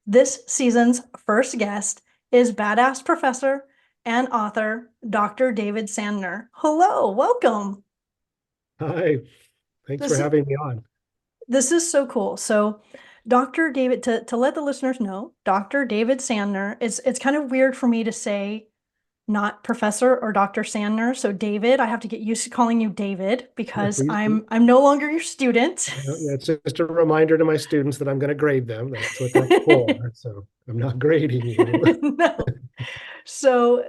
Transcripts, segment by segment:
This season's first guest is badass professor and author Dr. David Sandner. Hello, welcome. Hi, thanks for This having me on. this is so cool. So, Dr. David, to let the listeners know, Dr. David Sandner, it's kind of weird for me to say not Professor or Dr. Sandner. So David, I have to get used to calling you David Yeah, because please do. I'm no longer your student. Yeah, it's just a reminder to my students that I'm going to grade them. That's what that's for. So I'm not grading you. No. So,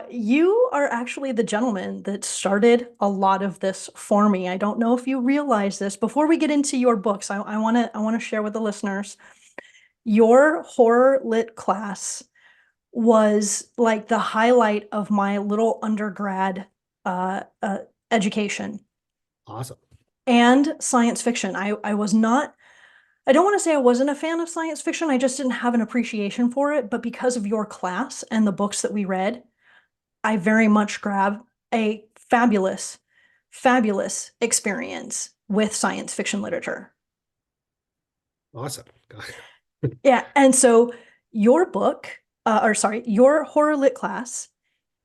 you are actually the gentleman that started a lot of this for me. I don't know if you realize this. Before we get into your books, I want to share with the listeners. Your horror lit class was like the highlight of my little undergrad education Awesome. and science fiction. I was not I don't want to say I wasn't a fan of science fiction. I just didn't have an appreciation for it. But because of your class and the books that we read, I very much grab a fabulous, fabulous experience with science fiction literature. Awesome. Yeah. And so your book, or sorry, your horror lit class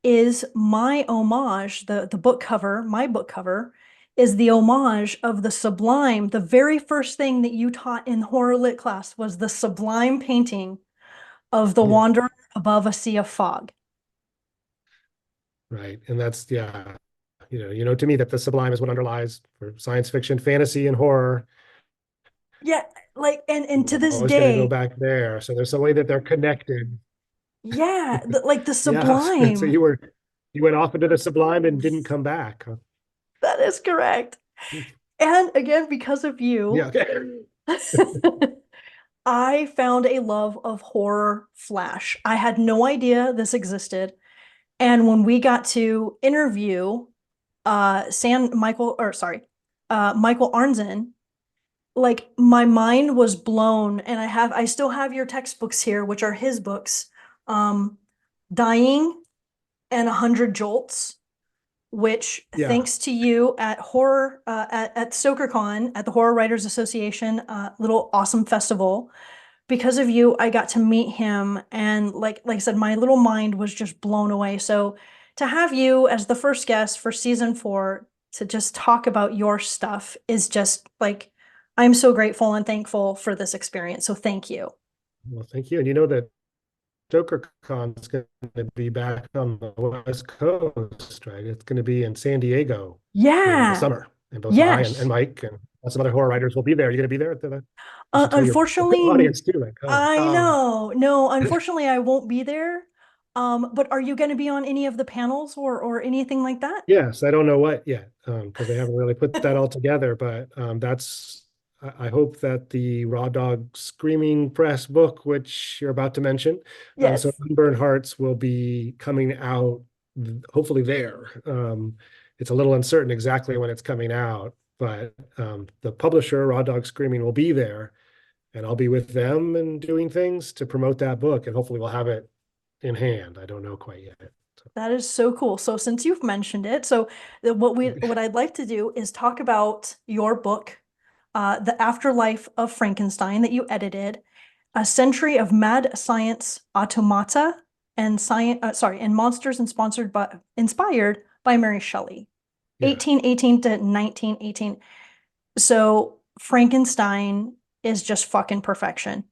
is my homage. The book cover, my book cover, is the homage of the Sublime. The very first thing that you taught in horror lit class was the Sublime painting of the Yeah, Wanderer above a sea of fog. right. And that's, yeah, to me that the sublime is what underlies for science fiction, fantasy, and horror. Yeah, like and to I'm this always going to go day, back there. So there's a way that they're connected. yeah, like the Yeah. So Sublime. you went off into the sublime and didn't come back. Huh? That is correct. And again, because of Yeah. you, Okay. I found a love of horror flash. I had no idea this existed. And when we got to interview Michael Arnzen, like my mind was blown. And I still have your textbooks here, which are his books. Um, Dying and 100 Jolts, which Yeah. thanks to you at horror at StokerCon at the Horror Writers Association little awesome festival, because of you I got to meet him, and like I said, my little mind was just blown away. So to have you as the first guest for season 4 to just talk about your stuff is just like, I'm so grateful and thankful for this experience. So thank you. Well, thank you. And you know that JokerCon is going to be back on the West Coast, right? It's going to be in San Diego in the Yeah. summer. And both I and Yes. Mike and some other horror writers will be there. You're going to be there at you should tell your Unfortunately, audience too, like, oh, I know. No, unfortunately, I won't be there. But are you going to be on any of the panels or anything like that? yes, I don't know what yet, because they haven't really put that all together, but I hope that the Raw Dog Screaming Press book, which you're about to mention, so Yes. Unburned Hearts will be coming out hopefully there. It's a little uncertain exactly when it's coming out, but the publisher, Raw Dog Screaming, will be there, and I'll be with them and doing things to promote that book, and hopefully we'll have it in hand. I don't know quite yet. That is so cool. So since you've mentioned it, so what I'd like to do is talk about your book, The Afterlife of Frankenstein, that you edited, A Century of Mad Science Automata and science and monsters and inspired by Mary Shelley, Yeah, 1818 to 1918. So Frankenstein is just fucking perfection.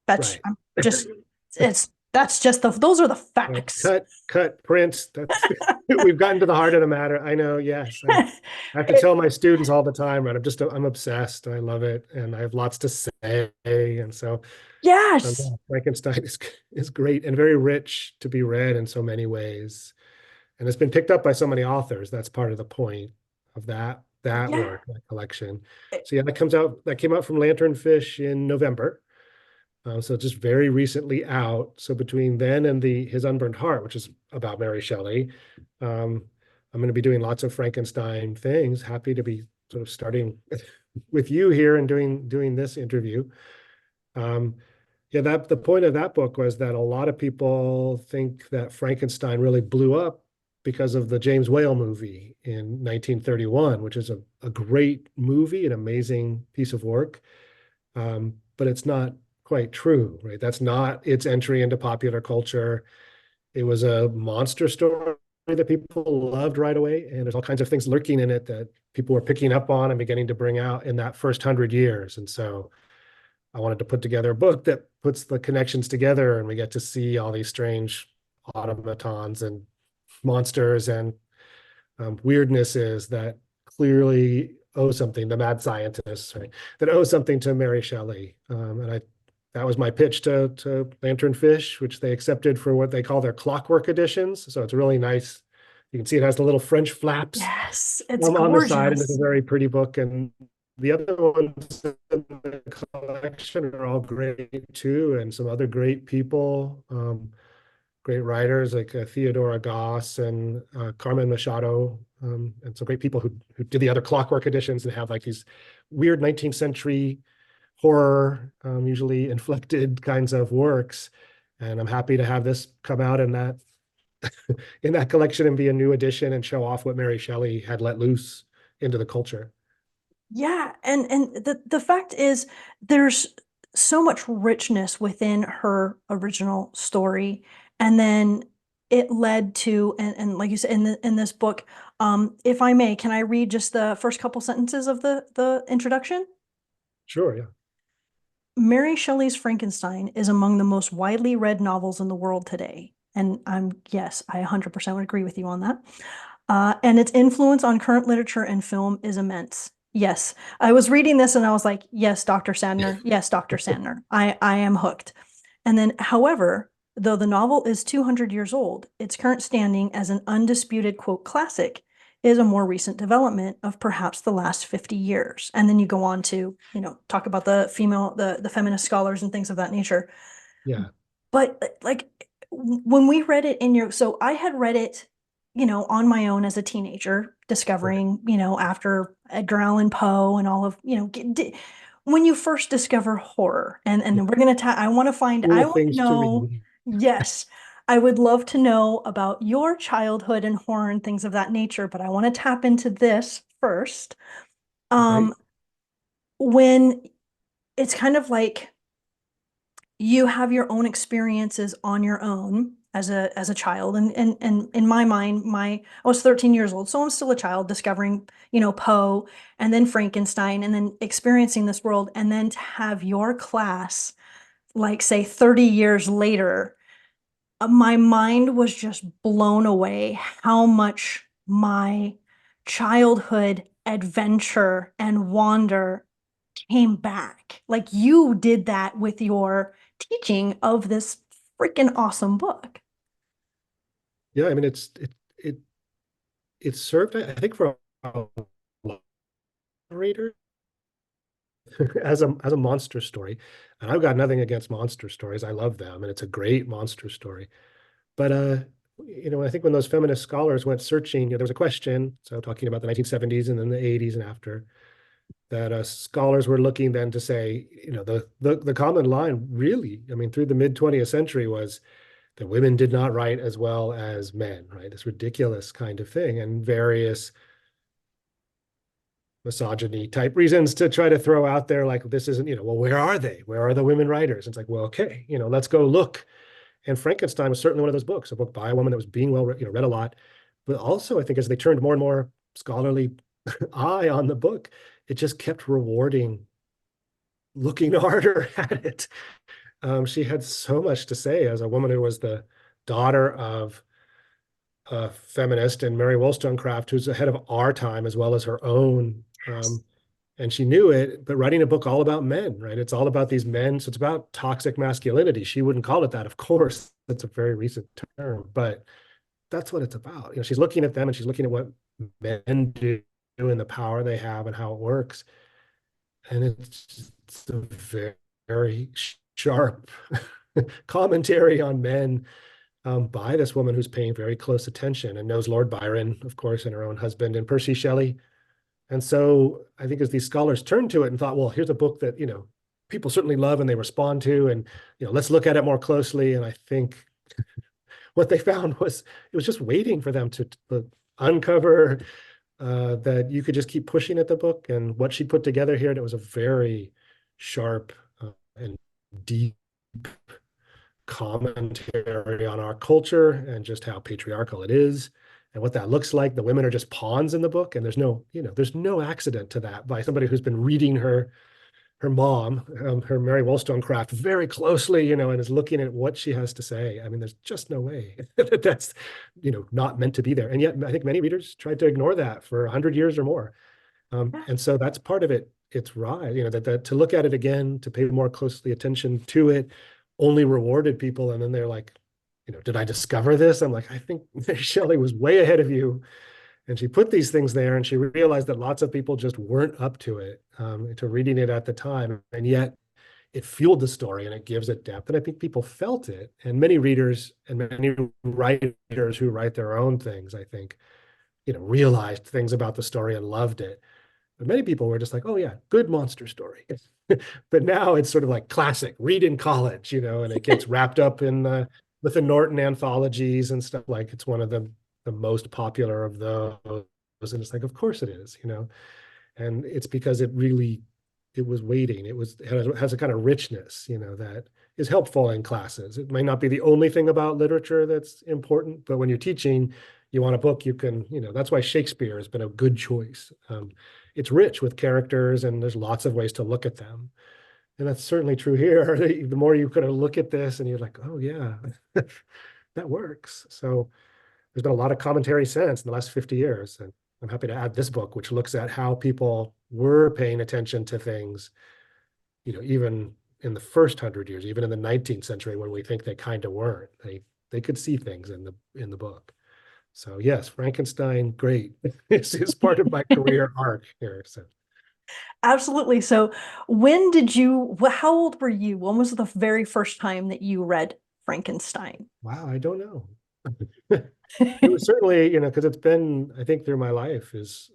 That's right. I'm just it's that's just those are the facts. Cut, print. That's we've gotten to the heart of the matter. I know, yes. I have to tell my students all the time, right? I'm obsessed. I love it, and I have lots to say. And so Yes. yeah, Frankenstein is great and very rich to be read in so many ways. And it's been picked up by so many authors. That's part of the point of that Yeah. work, that collection. So yeah, that came out from Lanternfish in November. So just very recently out. So between then and his Unburned Heart, which is about Mary Shelley, um, I'm going to be doing lots of Frankenstein things. Happy to be sort of starting with you here and doing this interview. Um, yeah, the point of that book was that a lot of people think that Frankenstein really blew up because of the James Whale movie in 1931, which is a great movie, an amazing piece of work. But it's not quite true, right? That's not its entry into popular culture. It was a monster story that people loved right away, and there's all kinds of things lurking in it that people were picking up on and beginning to bring out in that first 100 years. And so I wanted to put together a book that puts the connections together, and we get to see all these strange automatons and monsters and weirdnesses that clearly owe something, the mad scientists, right, that owe something to Mary Shelley. And I that was my pitch to Lanternfish, which they accepted for what they call their clockwork editions. So it's really nice. You can see it has the little French flaps Yes, it's on the side, and it's a gorgeous. very pretty book. And the other ones in the collection are all great too, and some other great people, great writers like Theodora Goss and Carmen Machado, and some great people who did the other clockwork editions and have like these weird 19th century horror, usually inflected kinds of works. And I'm happy to have this come out in that in that collection and be a new edition and show off what Mary Shelley had let loose into the culture. Yeah, and the fact is there's so much richness within her original story. And then it led to, and like you said in this book, if I may, can I read just the first couple sentences of the introduction? Sure, yeah. Mary Shelley's Frankenstein is among the most widely read novels in the world today. And yes, I 100% would agree with you on that. And its influence on current literature and film is immense. Yes, I was reading this and I was like, yes, Dr. Sandner. Yes, Dr. Sandner. I am hooked. And then, however, though the novel is 200 years old, its current standing as an undisputed, quote, classic is a more recent development of perhaps the last 50 years. And then you go on to, talk about the feminist scholars and things of that nature. Yeah. But like when we read it so I had read it, on my own as a teenager, Right. discovering, after Edgar Allan Poe and all of, when you first discover horror. And Yeah. we're gonna I Cool want to things to know, read. yes, I would love to know about your childhood and horror and things of that nature, but I want to tap into this first. Right. Um, when it's kind of like you have your own experiences on your own as a child, and in my mind, I was 13 years old, so I'm still a child discovering, Poe, and then Frankenstein, and then experiencing this world, and then to have your class, like, say 30 years later, my mind was just blown away how much my childhood adventure and wonder came back. Like you did that with your teaching of this freaking awesome book. Yeah, I mean it it served, I think, for a reader as a monster story. And I've got nothing against monster stories. I love them, and it's a great monster story. But I think when those feminist scholars went searching, there was a question, so talking about the 1970s and then the 80s and after, that scholars were looking then to say, the common line really, I mean, through the mid 20th century was that women did not write as well as men, right? This ridiculous kind of thing, and various misogyny type reasons to try to throw out there like this isn't, well, where are they? Where are the women writers? It's like, well, okay, let's go look. And Frankenstein was certainly one of those books, a book by a woman that was being well, read a lot. But also, I think as they turned more and more scholarly eye on the book, it just kept rewarding looking harder at it. She had so much to say as a woman who was the daughter of a feminist and Mary Wollstonecraft, who's ahead of our time as well as her own. And she knew it, but writing a book all about men, right? It's all about these men. So it's about toxic masculinity. She wouldn't call it that, of course. That's a very recent term, but that's what it's about. She's looking at them and she's looking at what men do and the power they have and how it works. And it's a very, very sharp commentary on men, by this woman who's paying very close attention and knows Lord Byron, of course, and her own husband and Percy Shelley. And so I think as these scholars turned to it and thought, well, here's a book that, people certainly love and they respond to, and, let's look at it more closely. And I think what they found was it was just waiting for them to uncover that you could just keep pushing at the book and what she put together here. And it was a very sharp and deep commentary on our culture and just how patriarchal it is and what that looks like. The women are just pawns in the book, and there's no accident to that by somebody who's been reading her mom, her Mary Wollstonecraft, very closely, and is looking at what she has to say. I mean, there's just no way that that's, not meant to be there. And yet, I think many readers tried to ignore that for 100 years or more. And so that's part of it. It's right, that to look at it again, to pay more closely attention to it, only rewarded people. And then they're like, did I discover this? I'm like, I think Shelley was way ahead of you. And she put these things there, and she realized that lots of people just weren't up to it, to reading it at the time. And yet it fueled the story and it gives it depth. And I think people felt it. And many readers and many writers who write their own things, I think, realized things about the story and loved it. But many people were just like, oh yeah, good monster story. But now it's sort of like classic, read in college, and it gets wrapped up in with the Norton anthologies and stuff. Like it's one of the most popular of those. And it's like, of course it is, and it's because it was weighting. It has a kind of richness, that is helpful in classes. It may not be the only thing about literature that's important, but when you're teaching, you want a book you can, that's why Shakespeare has been a good choice. It's rich with characters, and there's lots of ways to look at them. And that's certainly true here. The more you kind of look at this and you're like, oh yeah, that works. So there's been a lot of commentary since in the last 50 years. And I'm happy to add this book, which looks at how people were paying attention to things, even in the first 100 years, even in the 19th century, when we think they kind of weren't. They could see things in the book. So yes, Frankenstein, great. It's part of my career arc here. So Absolutely. So how old were you? When was the very first time that you read Frankenstein? wow, I don't know. It was certainly, because it's been, I think through my life is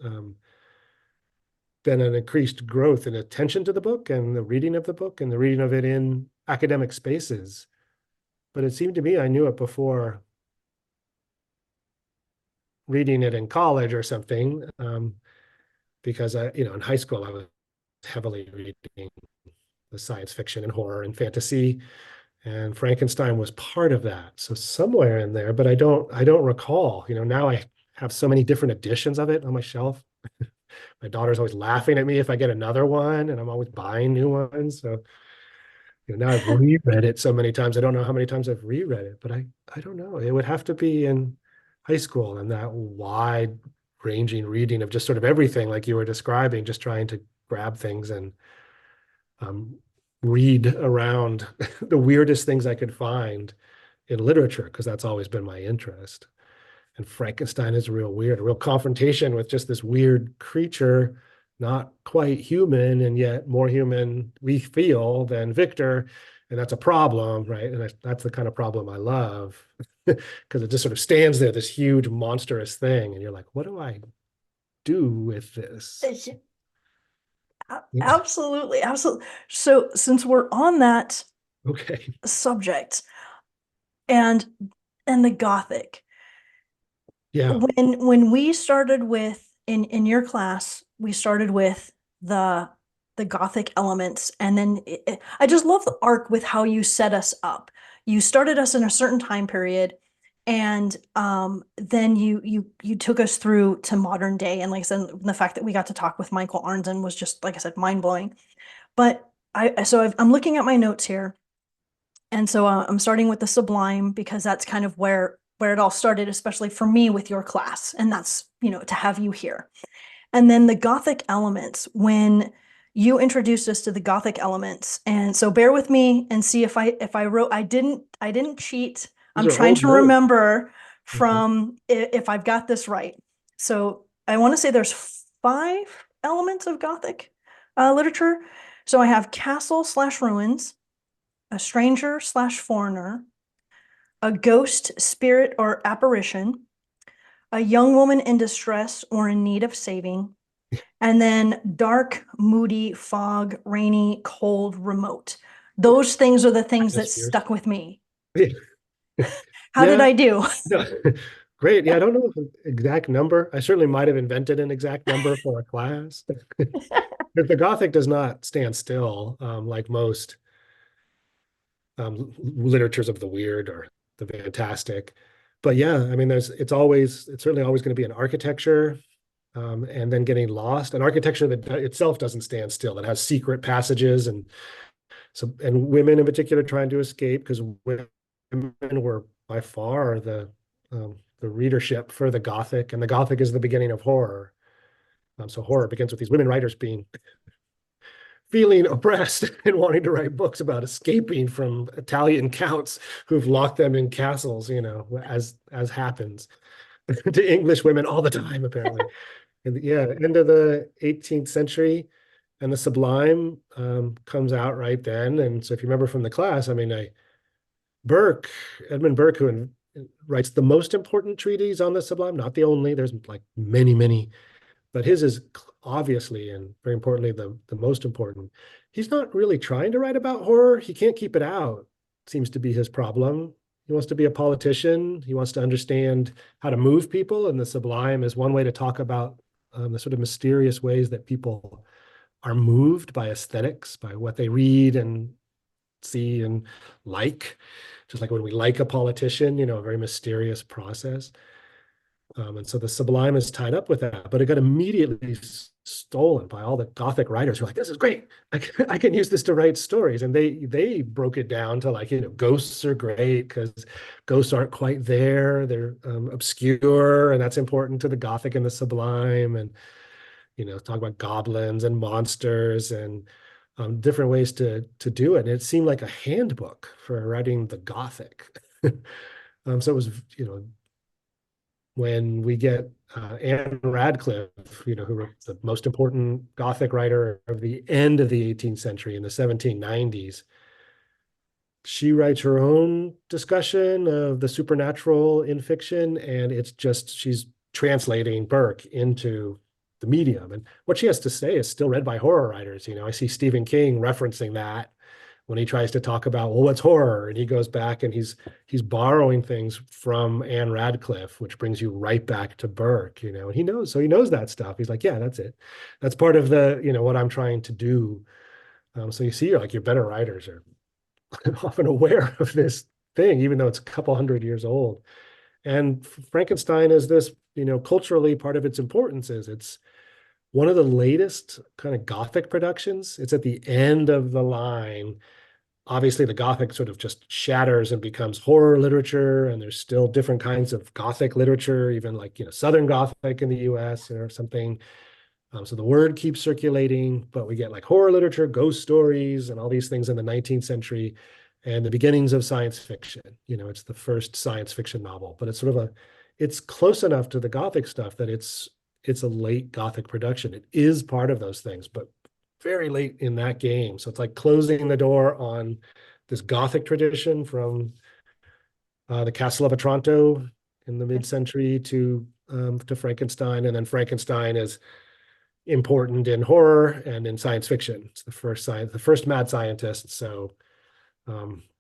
been an increased growth in attention to the book and the reading of the book and the reading of it in academic spaces. But it seemed to me I knew it before reading it in college or something, because in high school I was heavily reading the science fiction and horror and fantasy, and Frankenstein was part of that. So somewhere in there, but I don't recall. Now I have so many different editions of it on my shelf. My daughter's always laughing at me if I get another one, and I'm always buying new ones. So now I've reread it so many times. I don't know how many times I've reread it, but I don't know. It would have to be in high school, and that wide ranging reading of just sort of everything, like you were describing, just trying to grab things and read around the weirdest things I could find in literature, because that's always been my interest. And Frankenstein is real weird, a real confrontation with just this weird creature, not quite human, and yet more human we feel than Victor. And that's a problem, right? And that's the kind of problem I love, because it just sort of stands there, this huge monstrous thing. And you're like, what do I do with this? Yeah. Absolutely, absolutely. So since we're on that Okay. subject and the Gothic, Yeah. when we started with in your class, we started with the Gothic elements, and then I just love the arc with how you set us up. You started us in a certain time period, and then you took us through to modern day. And like I said, the fact that we got to talk with Michael Arnzen was just, like I said, mind blowing. But I'm looking at my notes here, and so I'm starting with the Sublime because that's kind of where it all started, especially for me with your class, and that's to have you here. And then the Gothic elements, when you introduced us to the Gothic elements, and so bear with me and see if I wrote. I didn't cheat. These I'm are trying old to notes. remember Okay. from if I've got this right. So I want to say there's 5 elements of Gothic literature. So I have castle slash ruins, a stranger slash foreigner, a ghost, spirit, or apparition, a young woman in distress or in need of saving, and then dark, moody, fog, rainy, cold, remote. Those things are the things that Atmospheres. stuck with me. How did Yeah. I do? No. Great. Yeah, I don't know the exact number. I certainly might have invented an exact number for a class. But the Gothic does not stand still, like most. literatures of the weird or the fantastic. But yeah, I mean, it's certainly always going to be an architecture, and then getting lost. An architecture that itself doesn't stand still, that has secret passages, and women in particular trying to escape, because women were by far the readership for the Gothic, and the Gothic is the beginning of horror. So horror begins with these women writers feeling oppressed and wanting to write books about escaping from Italian counts who've locked them in castles, as happens to English women all the time, apparently. And yeah, end of the 18th century, and the Sublime comes out right then. And so if you remember from the class, I mean, Burke, Edmund Burke, who writes the most important treatise on the Sublime, not the only, there's like many, many, but his is obviously and very importantly the most important. He's not really trying to write about horror. He can't keep it out, seems to be his problem. He wants to be a politician. He wants to understand how to move people, and the Sublime is one way to talk about the sort of mysterious ways that people are moved by aesthetics, by what they read and see and like. Just like when we like a politician, a very mysterious process. And so the Sublime is tied up with that, but it got immediately stolen by all the Gothic writers who are like, this is great. I can use this to write stories. And they broke it down to like, ghosts are great because ghosts aren't quite there. They're obscure, and that's important to the Gothic and the Sublime. And, talk about goblins and monsters and different ways to do it. And it seemed like a handbook for writing the Gothic. So it was, when we get Anne Radcliffe, who wrote the most important Gothic writer of the end of the 18th century in the 1790s. She writes her own discussion of the supernatural in fiction, and she's translating Burke into the medium. And what she has to say is still read by horror writers. I see Stephen King referencing that when he tries to talk about, well, what's horror? And he goes back and he's borrowing things from Anne Radcliffe, which brings you right back to Burke, and he knows that stuff. He's like, yeah, that's it. That's part of what I'm trying to do. So you see, your better writers are often aware of this thing, even though it's a couple hundred years old. And Frankenstein is this, culturally, part of its importance is it's one of the latest kind of Gothic productions. It's at the end of the line. Obviously, the Gothic sort of just shatters and becomes horror literature, and there's still different kinds of Gothic literature, even like, Southern Gothic in the US or something. So the word keeps circulating, but we get like horror literature, ghost stories, and all these things in the 19th century and the beginnings of science fiction. It's the first science fiction novel, but it's close enough to the Gothic stuff that it's a late Gothic production. It is part of those things, but very late in that game. So it's like closing the door on this Gothic tradition from the Castle of Otranto in the mid-century to Frankenstein, and then Frankenstein is important in horror and in science fiction. It's the first mad scientist. So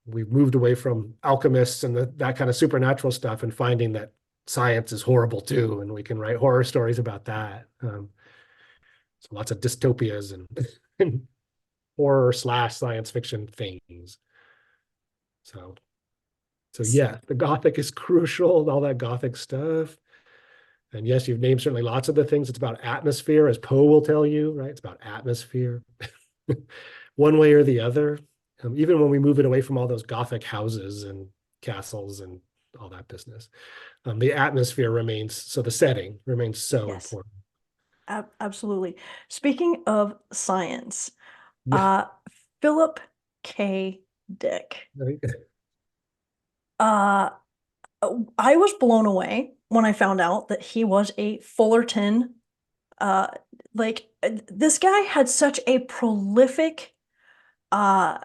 we've moved away from alchemists and that kind of supernatural stuff, and finding that science is horrible too, and we can write horror stories about that. So lots of dystopias and horror / science fiction things. So yeah, the Gothic is crucial, all that Gothic stuff. And yes, you've named certainly lots of the things. It's about atmosphere, as Poe will tell you, right? It's about atmosphere, one way or the other. Even when we move it away from all those Gothic houses and castles and all that business, the atmosphere remains, so the setting remains so Yes, important. absolutely. Speaking of science, Yeah. uh, Philip K. Dick. Right. Uh, I was blown away when I found out that he was a Fullerton. Uh, this guy had such a prolific, uh,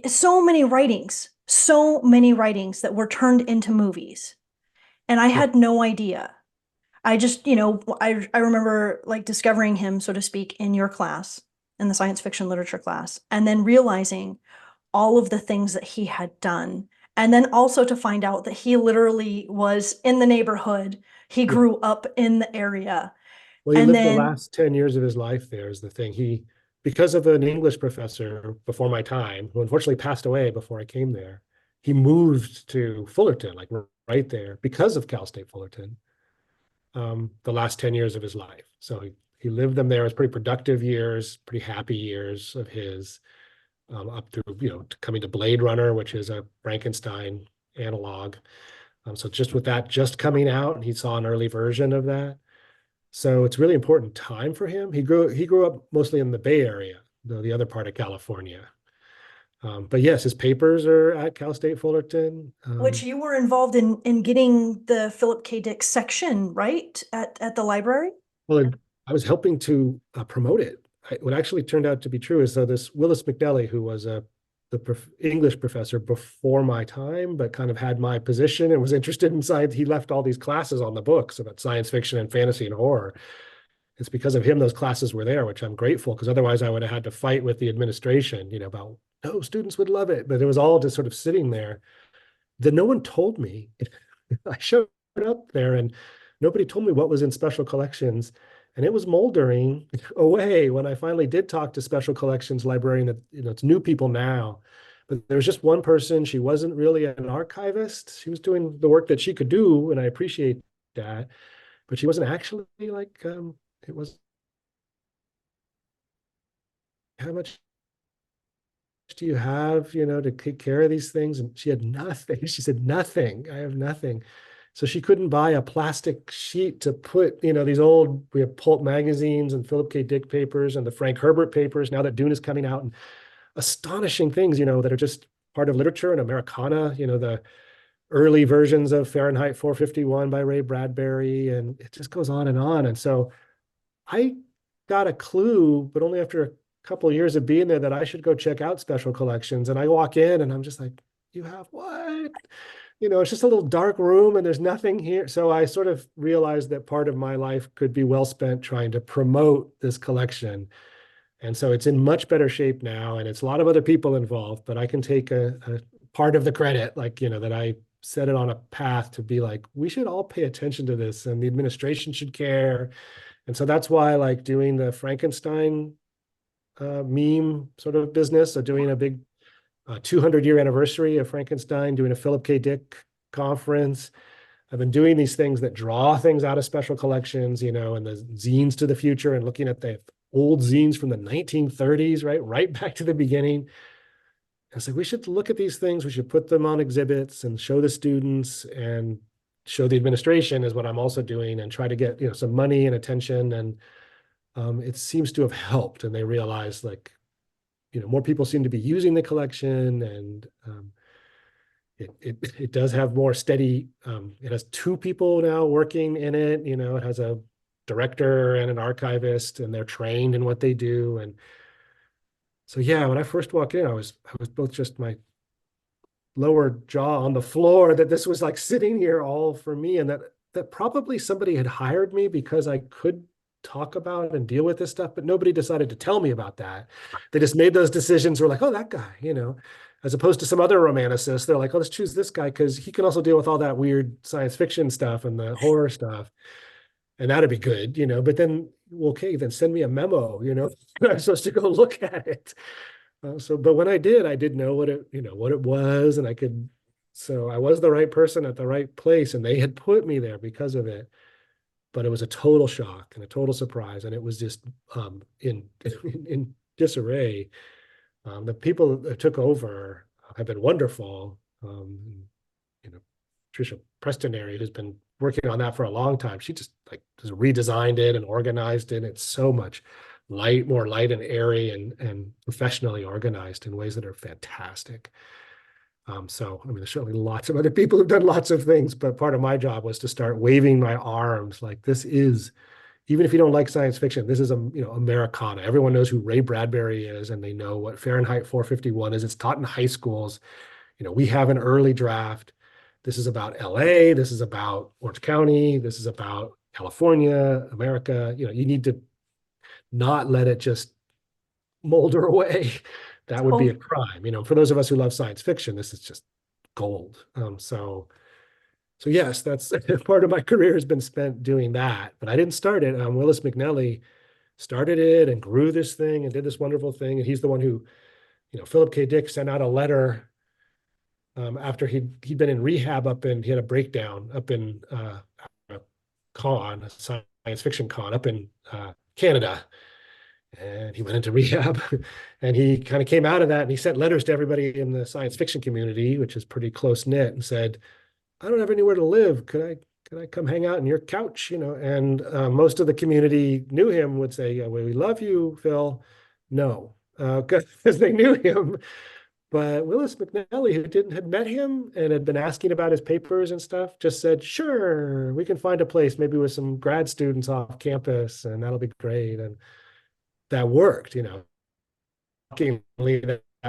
so many writings that were turned into movies, and I Yeah. had no idea. I just, I remember like discovering him, so to speak, in your class, in the science fiction literature class, and then realizing all of the things that he had done. And then also to find out that he literally was in the neighborhood. He Yeah. grew up in the area. Well, he And lived the then, last 10 years of his life there is the thing. He because of an English professor before my time, who unfortunately passed away before I came there, he moved to Fullerton, like right there, because of Cal State Fullerton, the last 10 years of his life. So he lived them there. It was pretty productive years, pretty happy years of his, up through, coming to Blade Runner, which is a Frankenstein analog. So just with that just coming out, he saw an early version of that. So it's really important time for him. He grew up mostly in the Bay Area, the other part of California. But yes, his papers are at Cal State Fullerton. Which you were involved in getting the Philip K. Dick section, right? At the library? Well, I was helping to promote it. What actually turned out to be true is that this Willis McNelly, who was the English professor before my time, but kind of had my position and was interested in science. He left all these classes on the books about science fiction and fantasy and horror. It's because of him those classes were there, which I'm grateful, because otherwise I would have had to fight with the administration, about, no, students would love it. But it was all just sort of sitting there that no one told me. I showed up there and nobody told me what was in special collections. And it was moldering away when I finally did talk to special collections librarian that, it's new people now. But there was just one person. She wasn't really an archivist. She was doing the work that she could do, and I appreciate that. But she wasn't actually like, it was, how much do you have, to take care of these things? And she had nothing. She said, nothing. I have nothing. So she couldn't buy a plastic sheet to put, we have pulp magazines and Philip K. Dick papers and the Frank Herbert papers, now that Dune is coming out, and astonishing things, that are just part of literature and Americana, the early versions of Fahrenheit 451 by Ray Bradbury, and it just goes on and on. And so I got a clue, but only after a couple of years of being there, that I should go check out special collections. And I walk in and I'm just like, you have what? It's just a little dark room and there's nothing here. So I sort of realized that part of my life could be well spent trying to promote this collection. And so it's in much better shape now, and it's a lot of other people involved, but I can take a part of the credit, like, that I set it on a path to be like, we should all pay attention to this and the administration should care. And so that's why I like doing the Frankenstein meme sort of business. So doing a big 200-year anniversary of Frankenstein, doing a Philip K. Dick conference. I've been doing these things that draw things out of special collections, and the zines to the future, and looking at the old zines from the 1930s, right back to the beginning. And so we should look at these things. We should put them on exhibits and show the students and show the administration, is what I'm also doing, and try to get, some money and attention. And it seems to have helped. And they realize, like, more people seem to be using the collection, and it does have more steady. It has two people now working in it. It has a director and an archivist, and they're trained in what they do. And so, yeah, when I first walked in, I was both just my lower jaw on the floor that this was like sitting here all for me, and that probably somebody had hired me because I could talk about and deal with this stuff, but nobody decided to tell me about that. They just made those decisions. Were like, oh, that guy, as opposed to some other romanticists. They're like, oh, let's choose this guy because he can also deal with all that weird science fiction stuff and the horror stuff. And that'd be good, but then, well, okay, then send me a memo, I'm supposed to go look at it. But when I did know what it was, and so I was the right person at the right place, and they had put me there because of it. But it was a total shock and a total surprise, and it was just in disarray. The people that took over have been wonderful. Tricia Prestonary, who's been working on that for a long time, she just just redesigned it and organized it. It's so much more light and airy, and professionally organized in ways that are fantastic. So, I mean, there's certainly lots of other people who've done lots of things, but part of my job was to start waving my arms like, this is, even if you don't like science fiction, this is Americana. Everyone knows who Ray Bradbury is, and they know what Fahrenheit 451 is. It's taught in high schools. We have an early draft. This is about LA. This is about Orange County. This is about California, America. You need to not let it just molder away. That would be a crime. For those of us who love science fiction, this is just gold. So yes, that's part of my career has been spent doing that. But I didn't start it. Willis McNelly started it and grew this thing and did this wonderful thing. And he's the one who, Philip K. Dick sent out a letter after he'd been in rehab he had a breakdown up in a a science fiction con up in Canada. And he went into rehab and he kind of came out of that and he sent letters to everybody in the science fiction community, which is pretty close knit, and said, I don't have anywhere to live. Could I come hang out on your couch? And most of the community knew him, would say, yeah, well, we love you, Phil. No, because they knew him. But Willis McNally, who didn't had met him and had been asking about his papers and stuff, just said, sure, we can find a place, maybe with some grad students off campus, and that'll be great. And that worked, that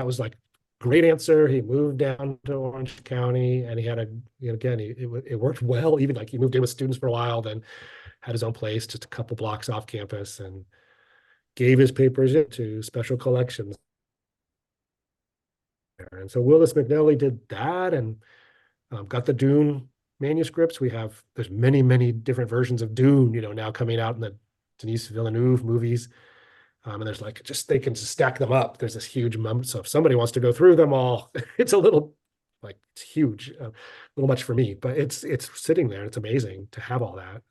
was like great answer. He moved down to Orange County and he had again, it worked well. Even like he moved in with students for a while, then had his own place just a couple blocks off campus and gave his papers into special collections. And so Willis McNally did that and got the Dune manuscripts. There's many, many different versions of Dune, now coming out in the Denis Villeneuve movies. And there's they can just stack them up. There's this huge amount. So if somebody wants to go through them all, it's it's huge, a little much for me, but it's sitting there. It's amazing to have all that.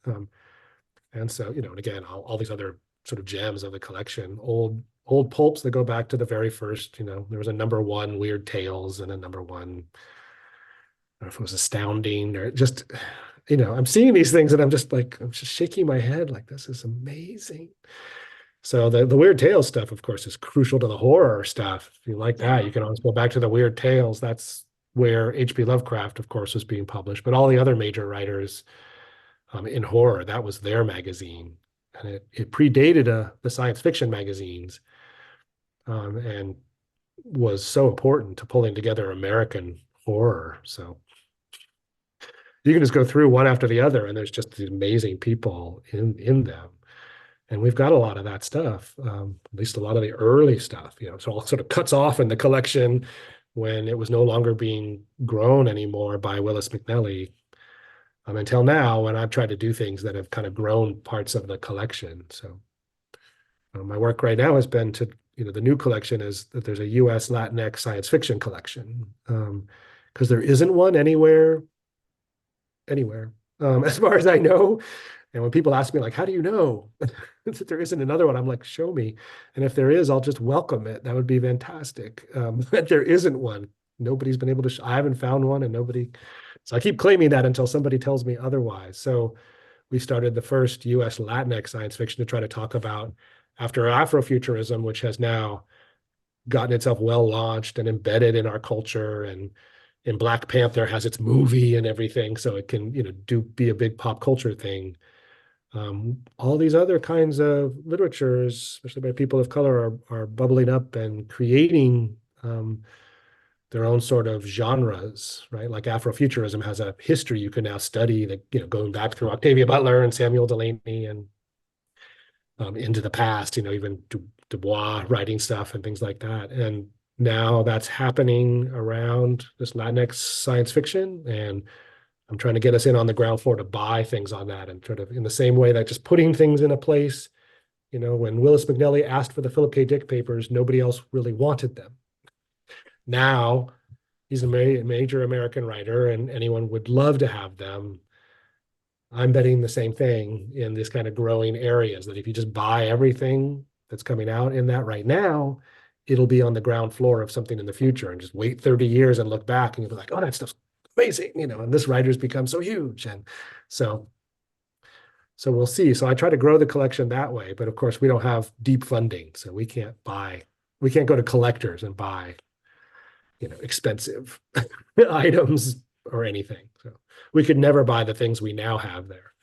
And so, and again, all these other sort of gems of the collection, old pulps that go back to the very first, there was a #1 Weird Tales and a #1, I don't know if it was Astounding or just, I'm seeing these things and I'm just shaking my head like, this is amazing. So the Weird Tales stuff, of course, is crucial to the horror stuff. If you like that, you can always go back to the Weird Tales. That's where H.P. Lovecraft, of course, was being published. But all the other major writers in horror, that was their magazine. And it predated the science fiction magazines and was so important to pulling together American horror. So you can just go through one after the other, and there's just these amazing people in them. And we've got a lot of that stuff, at least a lot of the early stuff. It all sort of cuts off in the collection when it was no longer being grown anymore by Willis McNally. Until now, when I've tried to do things that have kind of grown parts of the collection. So my work right now has been to, the new collection is that there's a U.S. Latinx science fiction collection, because there isn't one anywhere, as far as I know. And when people ask me, like, how do you know that there isn't another one? I'm like, show me. And if there is, I'll just welcome it. That would be fantastic. But there isn't one. Nobody's been able to, I haven't found one and nobody. So I keep claiming that until somebody tells me otherwise. So we started the first US Latinx science fiction to try to talk about after Afrofuturism, which has now gotten itself well launched and embedded in our culture. And in Black Panther has its movie and everything. So it can, be a big pop culture thing. All these other kinds of literatures, especially by people of color, are bubbling up and creating their own sort of genres, right? Like Afrofuturism has a history you can now study that, going back through Octavia Butler and Samuel Delany and into the past, even Du Bois writing stuff and things like that. And now that's happening around this Latinx science fiction. And I'm trying to get us in on the ground floor to buy things on that and sort of in the same way that just putting things in a place, when Willis McNally asked for the Philip K. Dick papers, nobody else really wanted them. Now he's a major American writer and anyone would love to have them. I'm betting the same thing in this kind of growing areas that if you just buy everything that's coming out in that right now, it'll be on the ground floor of something in the future and just wait 30 years and look back and you'll be like, oh, that stuff's amazing, and this writer's become so huge. And so we'll see. So I try to grow the collection that way, but of course we don't have deep funding. So we can't go to collectors and buy, expensive items or anything. So we could never buy the things we now have there.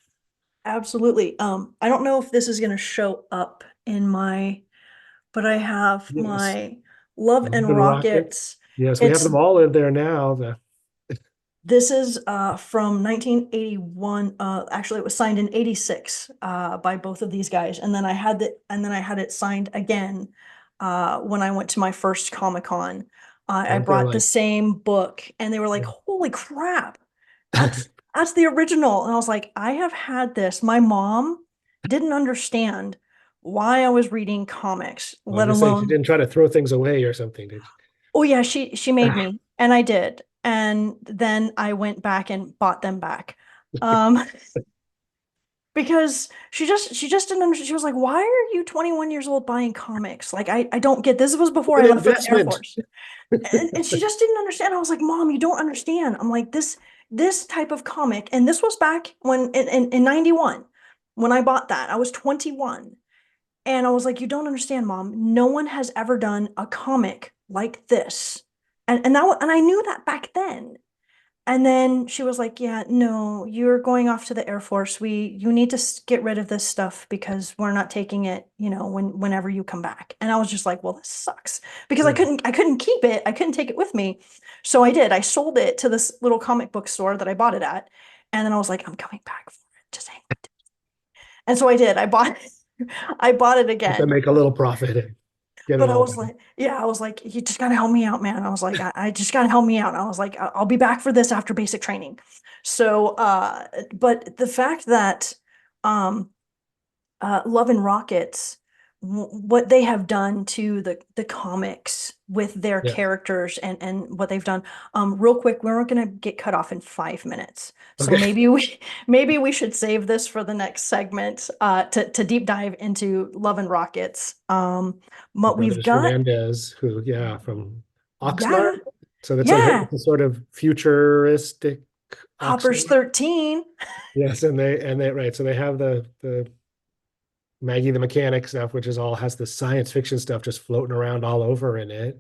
Absolutely. I don't know if this is going to show up but I have Yes. my Love and The Rocket. Rockets. Yes, we have It's them all in there now. This is from 1981. Actually, it was signed in 86 by both of these guys, and then I had it signed again when I went to my first Comic-Con. I Aren't they brought the like, same book, and they were like, "Holy crap, that's the original!" And I was like, "I have had this." My mom didn't understand why I was reading comics, I was let gonna say she alone, didn't try to throw things away or something, did oh yeah, she made you? me, and I did. And then I went back and bought them back. Um, because she just didn't understand. She was like, "Why are you 21 years old buying comics? Like I don't get this was before I An left for the Air investment. Force." And she just didn't understand. I was like, Mom, you don't understand. I'm like, this type of comic, and this was back when in 91, when I bought that, I was 21. And I was like, you don't understand, Mom. No one has ever done a comic like this. And I knew that back then. And then she was like, "Yeah, no, you're going off to the Air Force. You need to get rid of this stuff because we're not taking it, whenever you come back." And I was just like, "Well, this sucks," because Yeah. I couldn't keep it. I couldn't take it with me. So I did. I sold it to this little comic book store that I bought it at. And then I was like, "I'm coming back for it. Just hang on." And so I did. I bought I bought it To again. make a little profit and get it But I all was done. like, yeah, I was like, you just gotta help me out, man. I was like, I just gotta help me out. I was like, I'll be back for this after basic training. So, but the fact that, um, Love and Rockets, what they have done to the comics with their Yes. characters and what they've done. Real quick, we're going to get cut off in 5 minutes, so Okay. maybe we should save this for the next segment to deep dive into Love and Rockets. The But we've brothers got Hernandez, who, yeah, from Oxnard. yeah So yeah it's a sort of futuristic Hopper's Oxnard. 13. Yes, and they right. So they have the Maggie the Mechanic stuff, which is all has the science fiction stuff just floating around all over in it.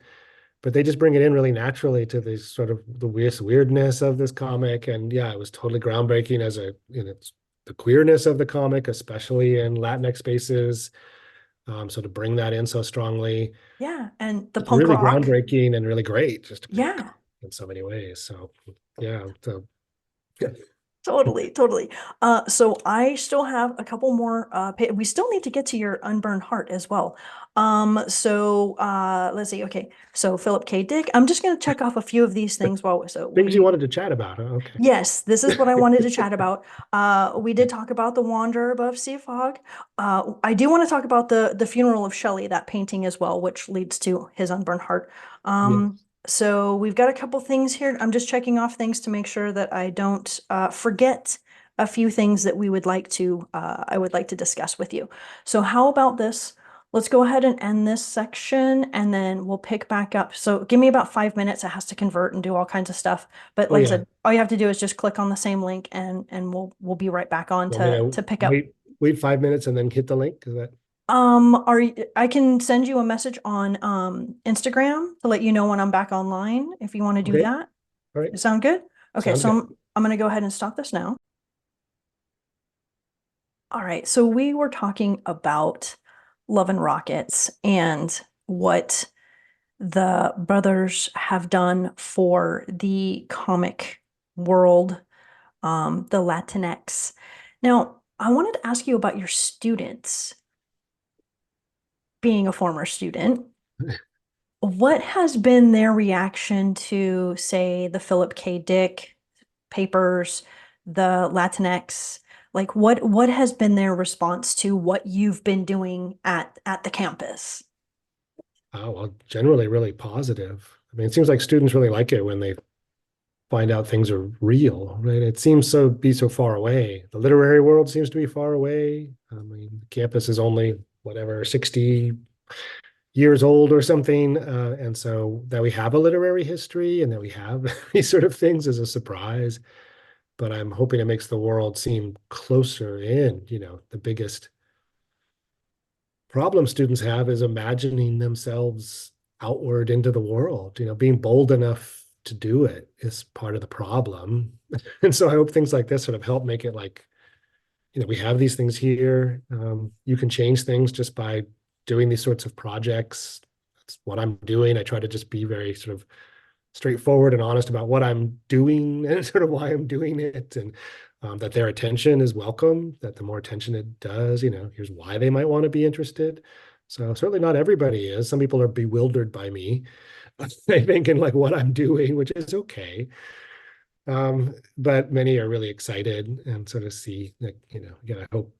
But they just bring it in really naturally to the sort of the weirdness of this comic. And yeah, it was totally groundbreaking as it's the queerness of the comic, especially in Latinx spaces. So to bring that in so strongly, Yeah, and the it's punk really rock. groundbreaking and really great just to bring it Yeah. in so many ways. So yeah, so yeah. Totally, totally. So I still have a couple more we still need to get to your Unburned Heart as well. So let's see. Okay. So Philip K. Dick. I'm just gonna check off a few of these things while so Things you we wanted to chat about, huh? Okay. yes, this is what I wanted to chat about. We did talk about The Wanderer Above Sea Fog. I do want to talk about the funeral of Shelley, that painting as well, which leads to his Unburned Heart. Yes. So we've got a couple things here. I'm just checking off things to make sure that I don't forget a few things that I would like to discuss with you. So how about this? Let's go ahead and end this section and then we'll pick back up. So give me about 5 minutes. It has to convert and do all kinds of stuff. But Oh like I yeah. said, all you have to do is just click on the same link and we'll be right back on Want me to to pick up. wait 5 minutes and then hit the link? Is that I can send you a message on Instagram to let you know when I'm back online if you want to do okay? that. All right. Does it sound good? Okay, Sounds so good. I'm gonna go ahead and stop this now. All right, so we were talking about Love and Rockets and what the brothers have done for the comic world, the Latinx. Now, I wanted to ask you about your students, being a former student. What has been their reaction to, say, the Philip K. Dick papers, the Latinx? Like, what has been their response to what you've been doing at the campus? Oh, well, generally really positive. I mean, it seems like students really like it when they find out things are real, right? It seems so far away. The literary world seems to be far away. I mean, the campus is only whatever 60 years old or something, and so that we have a literary history and that we have these sort of things is a surprise. But I'm hoping it makes the world seem closer in. The biggest problem students have is imagining themselves outward into the world. Being bold enough to do it is part of the problem. And so I hope things like this sort of help make it like, we have these things here. You can change things just by doing these sorts of projects. That's what I'm doing. I try to just be very sort of straightforward and honest about what I'm doing and sort of why I'm doing it, and that their attention is welcome, that the more attention it does, here's why they might want to be interested. So certainly not everybody is. Some people are bewildered by me. They think in like what I'm doing, which is okay. But many are really excited and sort of see that, again, I hope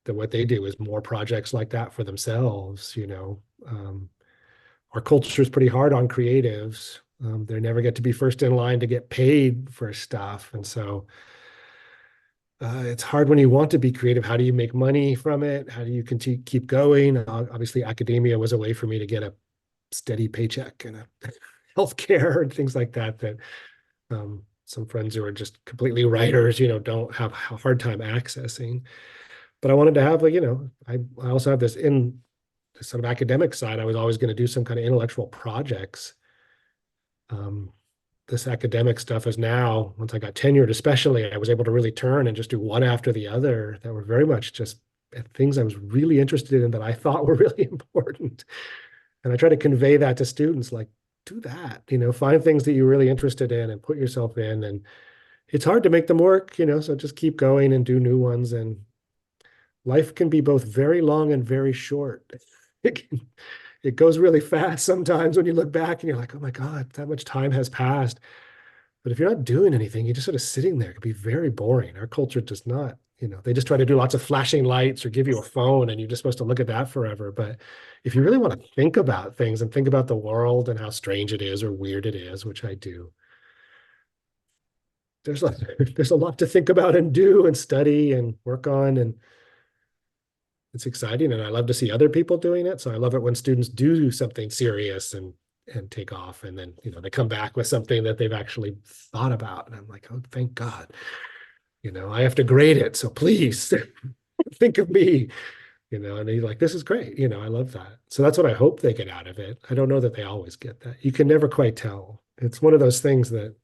that what they do is more projects like that for themselves, you know. Our culture is pretty hard on creatives. They never get to be first in line to get paid for stuff. And so it's hard when you want to be creative. How do you make money from it? How do you continue keep going? Obviously, academia was a way for me to get a steady paycheck and a healthcare and things like that. That some friends who are just completely writers, you know, don't have a hard time accessing. But I wanted to have like, you know, I also have this in the sort of academic side. I was always going to do some kind of intellectual projects. Um, this academic stuff is now, once I got tenured, especially, I was able to really turn and just do one after the other that were very much just things I was really interested in that I thought were really important. And I try to convey that to students, like, do that, you know, find things that you're really interested in and put yourself in. And it's hard to make them work, you know, so just keep going and do new ones. And life can be both very long and very short. It can, it goes really fast sometimes when you look back and you're like, oh my God, that much time has passed. But if you're not doing anything, you're just sort of sitting there. It can be very boring. Our culture does not, you know, they just try to do lots of flashing lights or give you a phone and you're just supposed to look at that forever. But if you really want to think about things and think about the world and how strange it is or weird it is, which I do, there's a, there's a lot to think about and do and study and work on. And it's exciting. And I love to see other people doing it. So I love it when students do something serious and take off. And then, you know, they come back with something that they've actually thought about. And I'm like, oh, thank God. You know, I have to grade it. So please think of me, you know, and he's like, this is great. You know, I love that. So that's what I hope they get out of it. I don't know that they always get that. You can never quite tell. It's one of those things that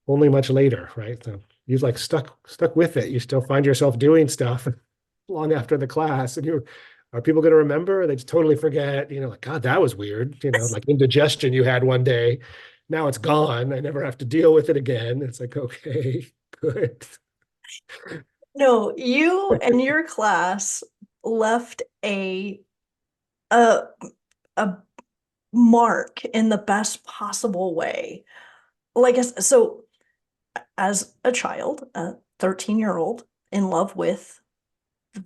only much later, right? So you're like stuck with it. You still find yourself doing stuff long after the class and you're, are people going to remember? Or they just totally forget, you know, like, God, that was weird. You know, like indigestion you had one day. Now it's gone. I never have to deal with it again. It's like, okay, good. No, you and your class left a a mark in the best possible way. So as a child, a 13-year-old in love with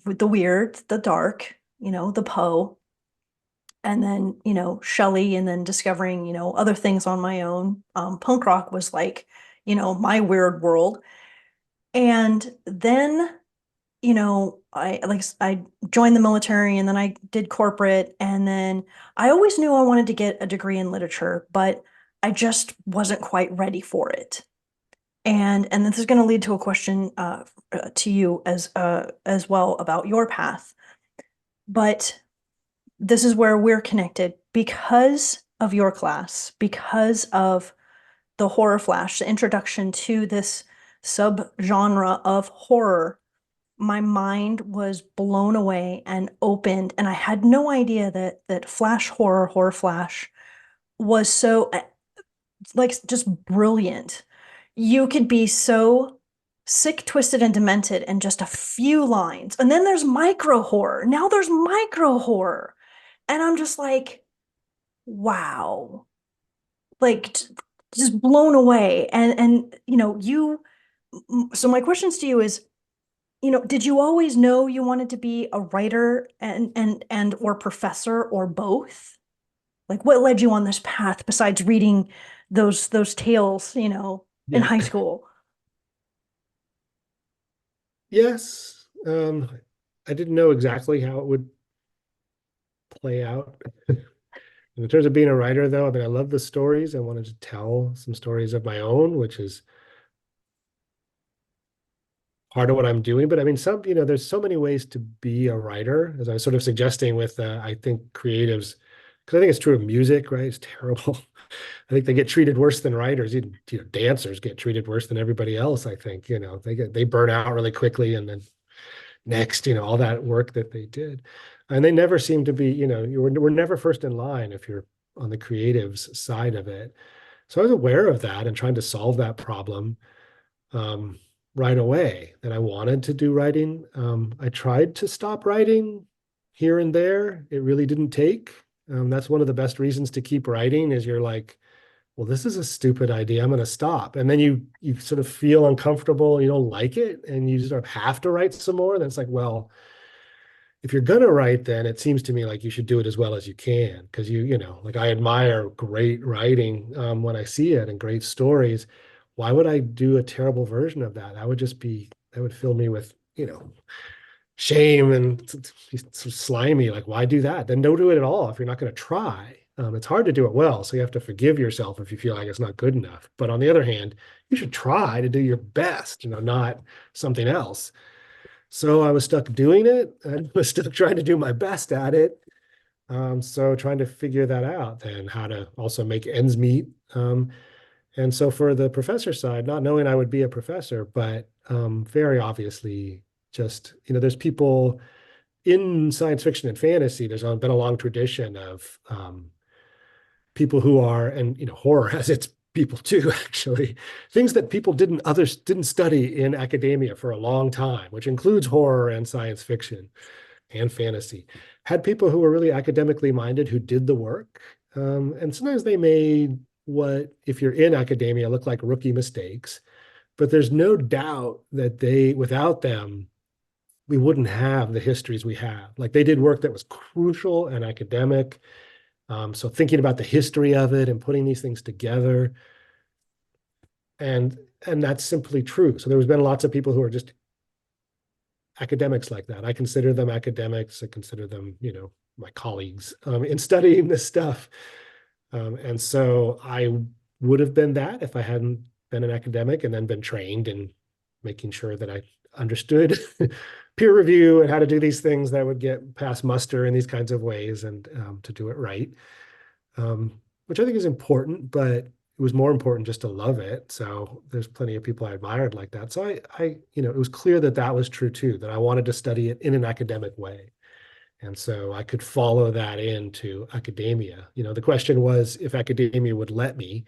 the weird, the dark, you know, the Poe, and then, you know, Shelley, and then discovering, you know, other things on my own. Punk rock was like, you know, my weird world. And then, you know, I joined the military and then I did corporate and then I always knew I wanted to get a degree in literature, but I just wasn't quite ready for it. And this is going to lead to a question to you as well about your path. But this is where we're connected because of your class, because of the horror flash, the introduction to this subgenre of horror. My mind was blown away and opened, and I had no idea that flash horror, horror flash, was so like just brilliant. You could be so sick, twisted, and demented in just a few lines. And then there's micro horror. Now there's micro horror. And I'm just like, wow. Like just blown away. And you know, so my questions to you is, you know, did you always know you wanted to be a writer and or professor or both? Like what led you on this path besides reading those tales, you know, in Yeah. high school? Yes. I didn't know exactly how it would play out. In terms of being a writer, though, I mean, I love the stories. I wanted to tell some stories of my own, which is part of what I'm doing. But I mean, you know, there's so many ways to be a writer, as I was sort of suggesting with, I think creatives, because I think it's true of music, right? It's terrible. I think they get treated worse than writers. Even, you know, dancers get treated worse than everybody else. I think, you know, they burn out really quickly, and then next, you know, all that work that they did, and they never seem to be, you know, we're never first in line if you're on the creatives side of it. So I was aware of that and trying to solve that problem um, right away, that I wanted to do writing. I tried to stop writing here and there. It really didn't take. That's one of the best reasons to keep writing is you're like, well, this is a stupid idea. I'm going to stop. And then you sort of feel uncomfortable, you don't like it, and you sort of have to write some more. And it's like, well, if you're going to write, then it seems to me like you should do it as well as you can, because like I admire great writing when I see it and great stories. Why would I do a terrible version of that? That would fill me with, shame and slimy. Like, why do that? Then don't do it at all if you're not going to try. It's hard to do it well, so you have to forgive yourself if you feel like it's not good enough. But on the other hand, you should try to do your best, not something else. So I was stuck doing it. I was still trying to do my best at it. So trying to figure that out and how to also make ends meet. And so for the professor side, not knowing I would be a professor, but very obviously just, there's people in science fiction and fantasy, there's been a long tradition of people who are, and horror has its people too, actually, things that others didn't study in academia for a long time, which includes horror and science fiction and fantasy, had people who were really academically minded who did the work. And sometimes they made what, if you're in academia, look like rookie mistakes. But there's no doubt that without them, we wouldn't have the histories we have. Like they did work that was crucial and academic. So thinking about the history of it and putting these things together, and that's simply true. So there's been lots of people who are just academics like that. I consider them academics. I consider them, my colleagues in studying this stuff. And so I would have been that if I hadn't been an academic and then been trained in making sure that I understood peer review and how to do these things that would get past muster in these kinds of ways and to do it right, which I think is important, but it was more important just to love it. So there's plenty of people I admired like that. So it was clear that that was true too, that I wanted to study it in an academic way. And so I could follow that into academia. The question was if academia would let me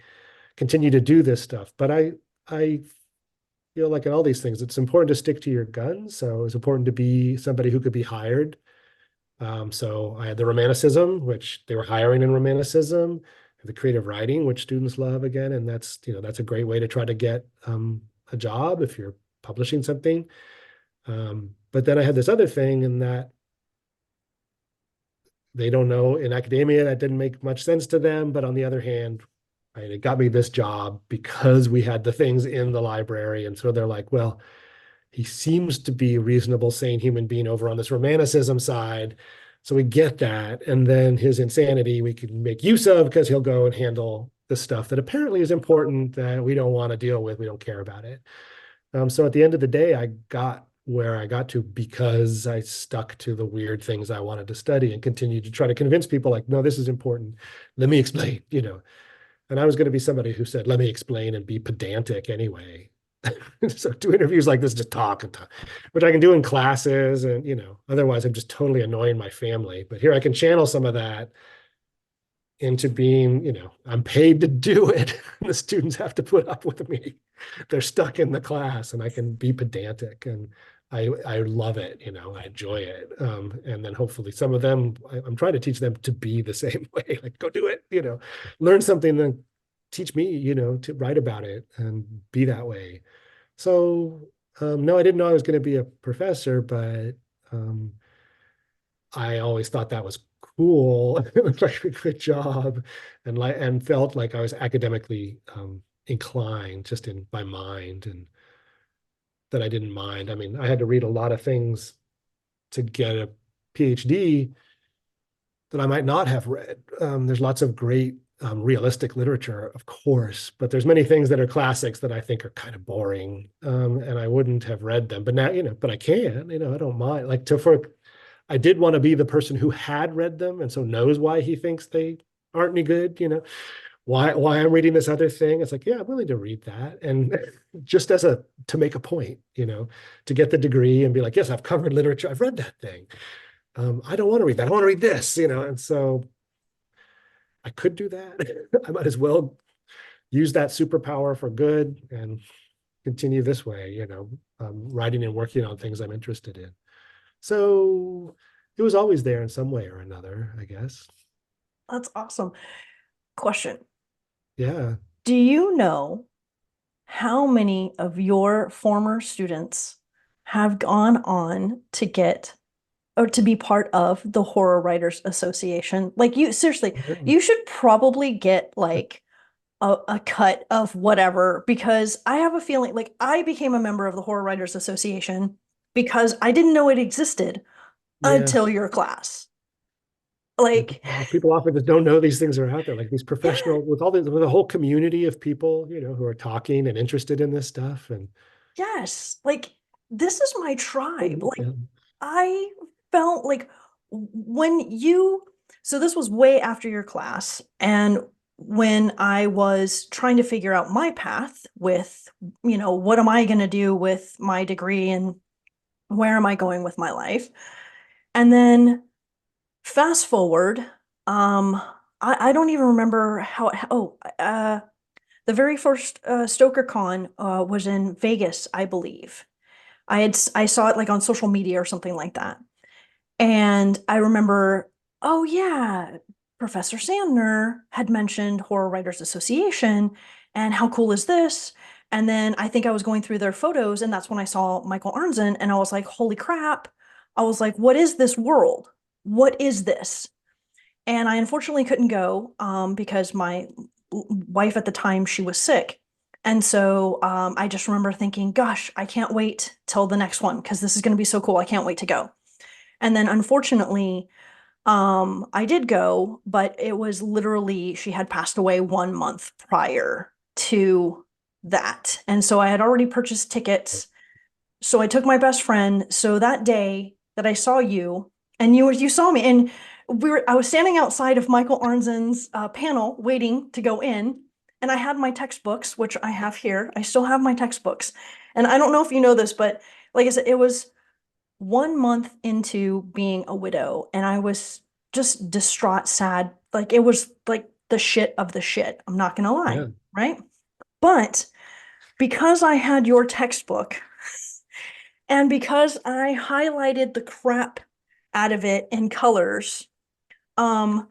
continue to do this stuff. But I feel like in all these things, it's important to stick to your guns. So it's important to be somebody who could be hired. So I had the romanticism, which they were hiring in romanticism, the creative writing, which students love again. And that's a great way to try to get a job if you're publishing something. But then I had this other thing in that they don't know in academia, that didn't make much sense to them. But on the other hand, right, it got me this job because we had the things in the library. And so they're like, well, he seems to be a reasonable, sane human being over on this romanticism side. So we get that. And then his insanity we can make use of because he'll go and handle the stuff that apparently is important that we don't want to deal with. We don't care about it. So at the end of the day, I got where I got to because I stuck to the weird things I wanted to study and continued to try to convince people like, no, this is important. Let me explain, And I was going to be somebody who said, let me explain and be pedantic anyway. So do interviews like this, just talk and talk, which I can do in classes. And, otherwise I'm just totally annoying my family. But here I can channel some of that into being, I'm paid to do it. The students have to put up with me. They're stuck in the class and I can be pedantic and I love it, I enjoy it. And then hopefully some of them, I'm trying to teach them to be the same way, like go do it, learn something, then teach me, to write about it and be that way. So no, I didn't know I was going to be a professor, but I always thought that was cool. It looked like a good job, and felt like I was academically inclined just in my mind, and that I didn't mind. I mean, I had to read a lot of things to get a PhD that I might not have read. There's lots of great realistic literature, of course, but there's many things that are classics that I think are kind of boring, and I wouldn't have read them. But now, but I can, I don't mind. Like I did want to be the person who had read them and so knows why he thinks they aren't any good, why I'm reading this other thing. It's like, yeah, I'm willing to read that. And just to make a point, to get the degree and be like, yes, I've covered literature. I've read that thing. I don't want to read that. I want to read this, and so I could do that. I might as well use that superpower for good and continue this way, writing and working on things I'm interested in. So it was always there in some way or another, I guess. That's awesome. Question. Yeah. Do you know how many of your former students have gone on to get or to be part of the Horror Writers Association? Like you, seriously, Yeah. you should probably get like a cut of whatever because I have a feeling like I became a member of the Horror Writers Association because I didn't know it existed Yeah. until your class. Yeah, Like, people often just don't know these things are out there, like these yeah, professional with all the with a whole community of people, who are talking and interested in this stuff. And yes, like this is my tribe. Like yeah, I felt like when you, so this was way after your class, and when I was trying to figure out my path with, what am I going to do with my degree and where am I going with my life? And then fast forward, I don't even remember the very first Stoker Con was in Vegas, I believe. I saw it like on social media or something like that. And I remember, oh yeah, Professor Sandner had mentioned Horror Writers Association and how cool is this? And then I think I was going through their photos and that's when I saw Michael Arnzen and I was like, holy crap. I was like, what is this world? What is this? And I unfortunately couldn't go because my wife at the time, she was sick. And so I just remember thinking, gosh, I can't wait till the next one because this is going to be so cool. I can't wait to go. And then unfortunately, I did go, but it was literally she had passed away 1 month prior to that. And so I had already purchased tickets. So I took my best friend. So that day that I saw you, and you saw me, and I was standing outside of Michael Arnzen's panel waiting to go in, and I had my textbooks, which I have here. I still have my textbooks, and I don't know if you know this, but like I said, it was 1 month into being a widow, and I was just distraught, sad. Like it was like the shit of the shit. I'm not gonna lie, yeah, right? But because I had your textbook and because I highlighted the crap out of it in colors, um,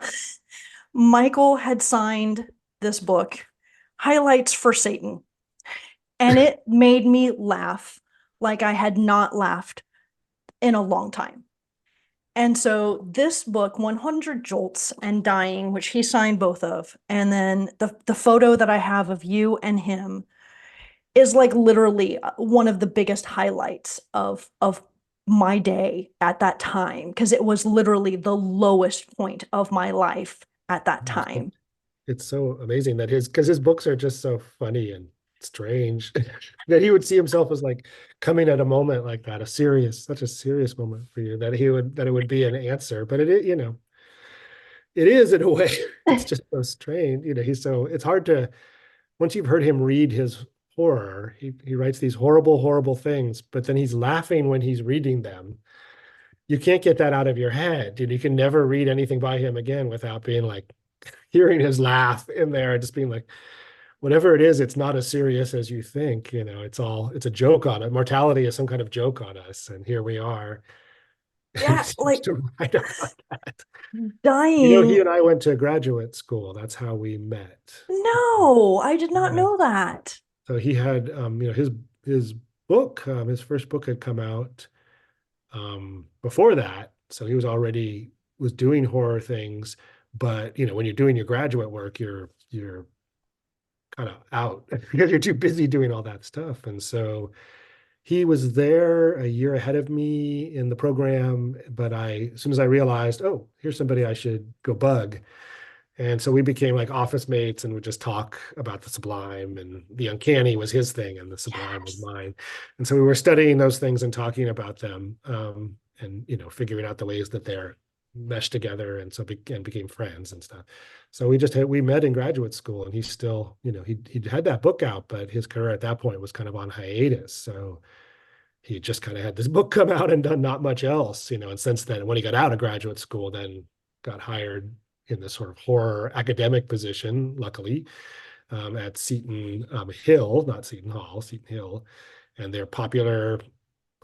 Michael had signed this book, Highlights for Satan, and it made me laugh like I had not laughed in a long time. And so this book, 100 Jolts and Dying, which he signed both of, and then the photo that I have of you and him is like literally one of the biggest highlights of my day at that time because it was literally the lowest point of my life at that time. it's so amazing that his books are just so funny and strange that he would see himself as like coming at a moment like that, such a serious moment for you, that it would be an answer. But it is in a way. It's just so strange. It's hard to, once you've heard him read his horror, he writes these horrible, horrible things, but then he's laughing when he's reading them. You can't get that out of your head, dude. You can never read anything by him again without being like hearing his laugh in there and just being like, whatever it is, it's not as serious as you think. It's a joke on it. Mortality is some kind of joke on us, and here we are. And he Yeah, seems like to write about that. He dying. and I went to graduate school. That's how we met. No, I did not Yeah. know that. So he had, his book, his first book had come out before that. So he was doing horror things, but when you're doing your graduate work, you're kind of out because you're too busy doing all that stuff. And so he was there a year ahead of me in the program, but as soon as I realized, oh, here's somebody I should go bug. And so we became like office mates and would just talk about the Sublime, and the uncanny was his thing and the Sublime was Yes. mine. And so we were studying those things and talking about them, and figuring out the ways that they're meshed together, and and became friends and stuff. So we met in graduate school, and he's still, he had that book out, but his career at that point was kind of on hiatus. So he just kind of had this book come out and done not much else, and since then, when he got out of graduate school, then got hired in this sort of horror academic position, luckily, at Seton Hill, not Seton Hall, Seton Hill, and their popular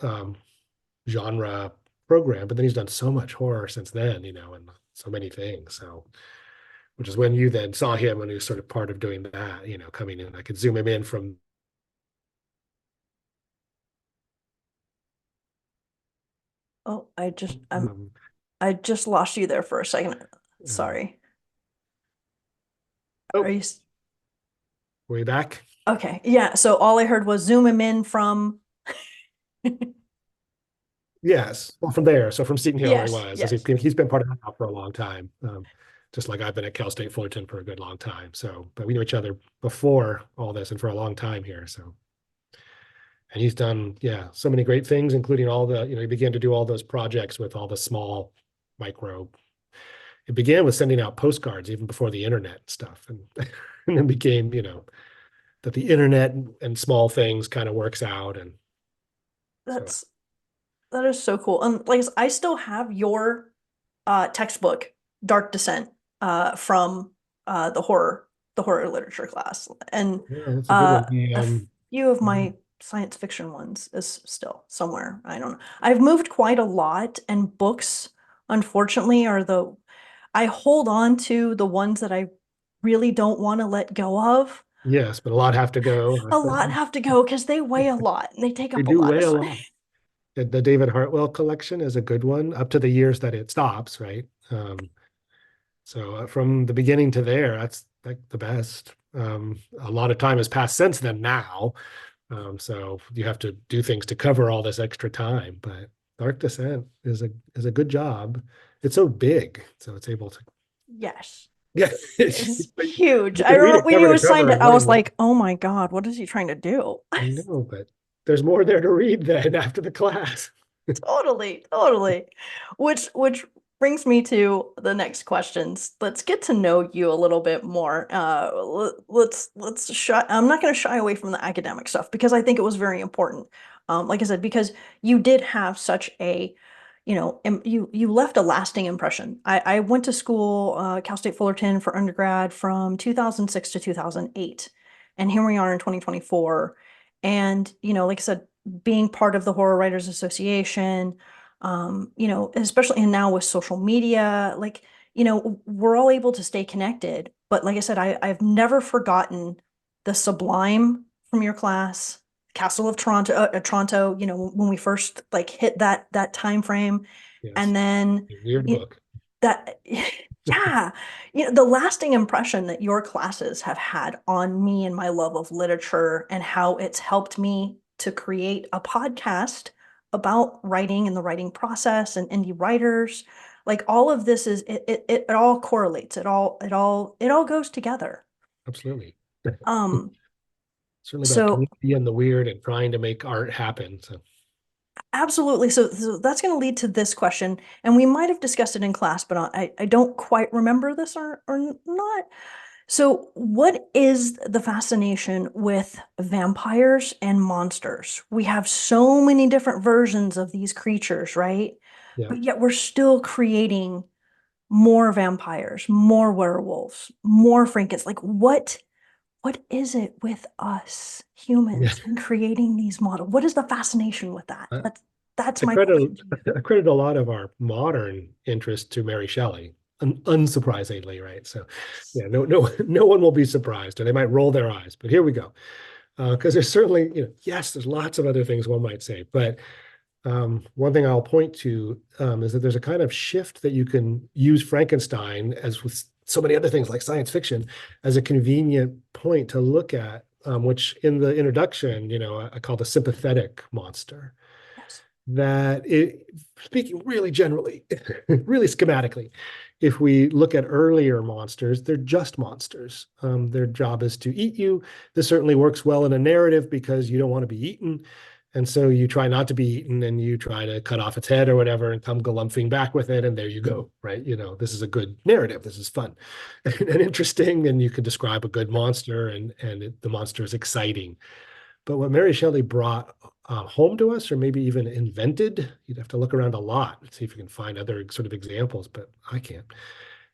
um, genre program. But then he's done so much horror since then, and so many things. So which is when you then saw him and he was sort of part of doing that, coming in. I could zoom him in from. Oh, um, I just lost you there for a second. um, Sorry. Are oh, you way back. okay? Yeah. So all I heard was zoom him in from. Yes, well, from there. So from Seton Hill, he Yes, was, as yes. he's been part of that for a long time. Just like I've been at Cal State Fullerton for a good long time. So, but we knew each other before all this and for a long time here. So, and he's done, yeah, so many great things, including all the, he began to do all those projects with all the small micro. It began with sending out postcards even before the internet stuff, and and then became, that the internet and small things kind of works out, and so That's that is so cool. And like I still have your textbook, Dark Descent, from the horror literature class. And yeah, that's a good one. a few of my science fiction ones is still somewhere. I don't know. I've moved quite a lot, and books, unfortunately, are the I hold on to the ones that I really don't want to let go of. yes, but a lot have to go. A lot have to go because they weigh a lot and they take They up a do lot weigh of a space. lot. The David Hartwell collection is a good one up to the years that it stops, right? So from the beginning to there, that's like the best. A lot of time has passed since then now. So you have to do things to cover all this extra time. But Dark Descent is a good job. It's so big, so it's able to. Yes. Yeah, It's huge. you I can read remember it when cover you to assigned cover it, in I one was go. like, oh my God, what is he trying to do? I know, but there's more there to read then after the class. Totally, totally. Which brings me to the next questions. Let's get to know you a little bit more. Let's shy. I'm not going to shy away from the academic stuff because I think it was very important. Like I said, because you did have such a, you left a lasting impression. I went to school, Cal State Fullerton for undergrad from 2006 to 2008, and here we are in 2024. And like I said, being part of the Horror Writers Association, especially and now with social media, like, we're all able to stay connected. But like I said, I've never forgotten the Sublime from your class, Castle of Toronto, when we first like hit that time frame. Yes, And then a weird you, book. that yeah, the lasting impression that your classes have had on me and my love of literature and how it's helped me to create a podcast about writing and the writing process and indie writers. Like all of this is it all correlates. It all goes together. Absolutely. Um, Certainly about so community and the weird and trying to make art happen. So absolutely. So that's going to lead to this question, and we might have discussed it in class, but I don't quite remember this or not. So, what is the fascination with vampires and monsters? We have so many different versions of these creatures, right? yeah, But yet we're still creating more vampires, more werewolves, more Frankens. Like what is it with us yeah. humans and creating these models? What is the fascination with that? I, That's I my credit question to you. I credit a lot of our modern interest to Mary Shelley, unsurprisingly, right? So, yeah, no one will be surprised, or they might roll their eyes. But here we go, because there's certainly, yes, there's lots of other things one might say, but one thing I'll point to is that there's a kind of shift that you can use Frankenstein, as with so many other things like science fiction, as a convenient point to look at, which in the introduction, I call the sympathetic monster. Yes. That it, speaking really generally, really schematically, if we look at earlier monsters, they're just monsters. Their job is to eat you. This certainly works well in a narrative because you don't want to be eaten. And so you try not to be eaten and you try to cut off its head or whatever and come galumphing back with it. And there you go, right? This is a good narrative. This is fun and interesting. And you can describe a good monster and the monster is exciting. But what Mary Shelley brought home to us, or maybe even invented, you'd have to look around a lot and see if you can find other sort of examples, but I can't,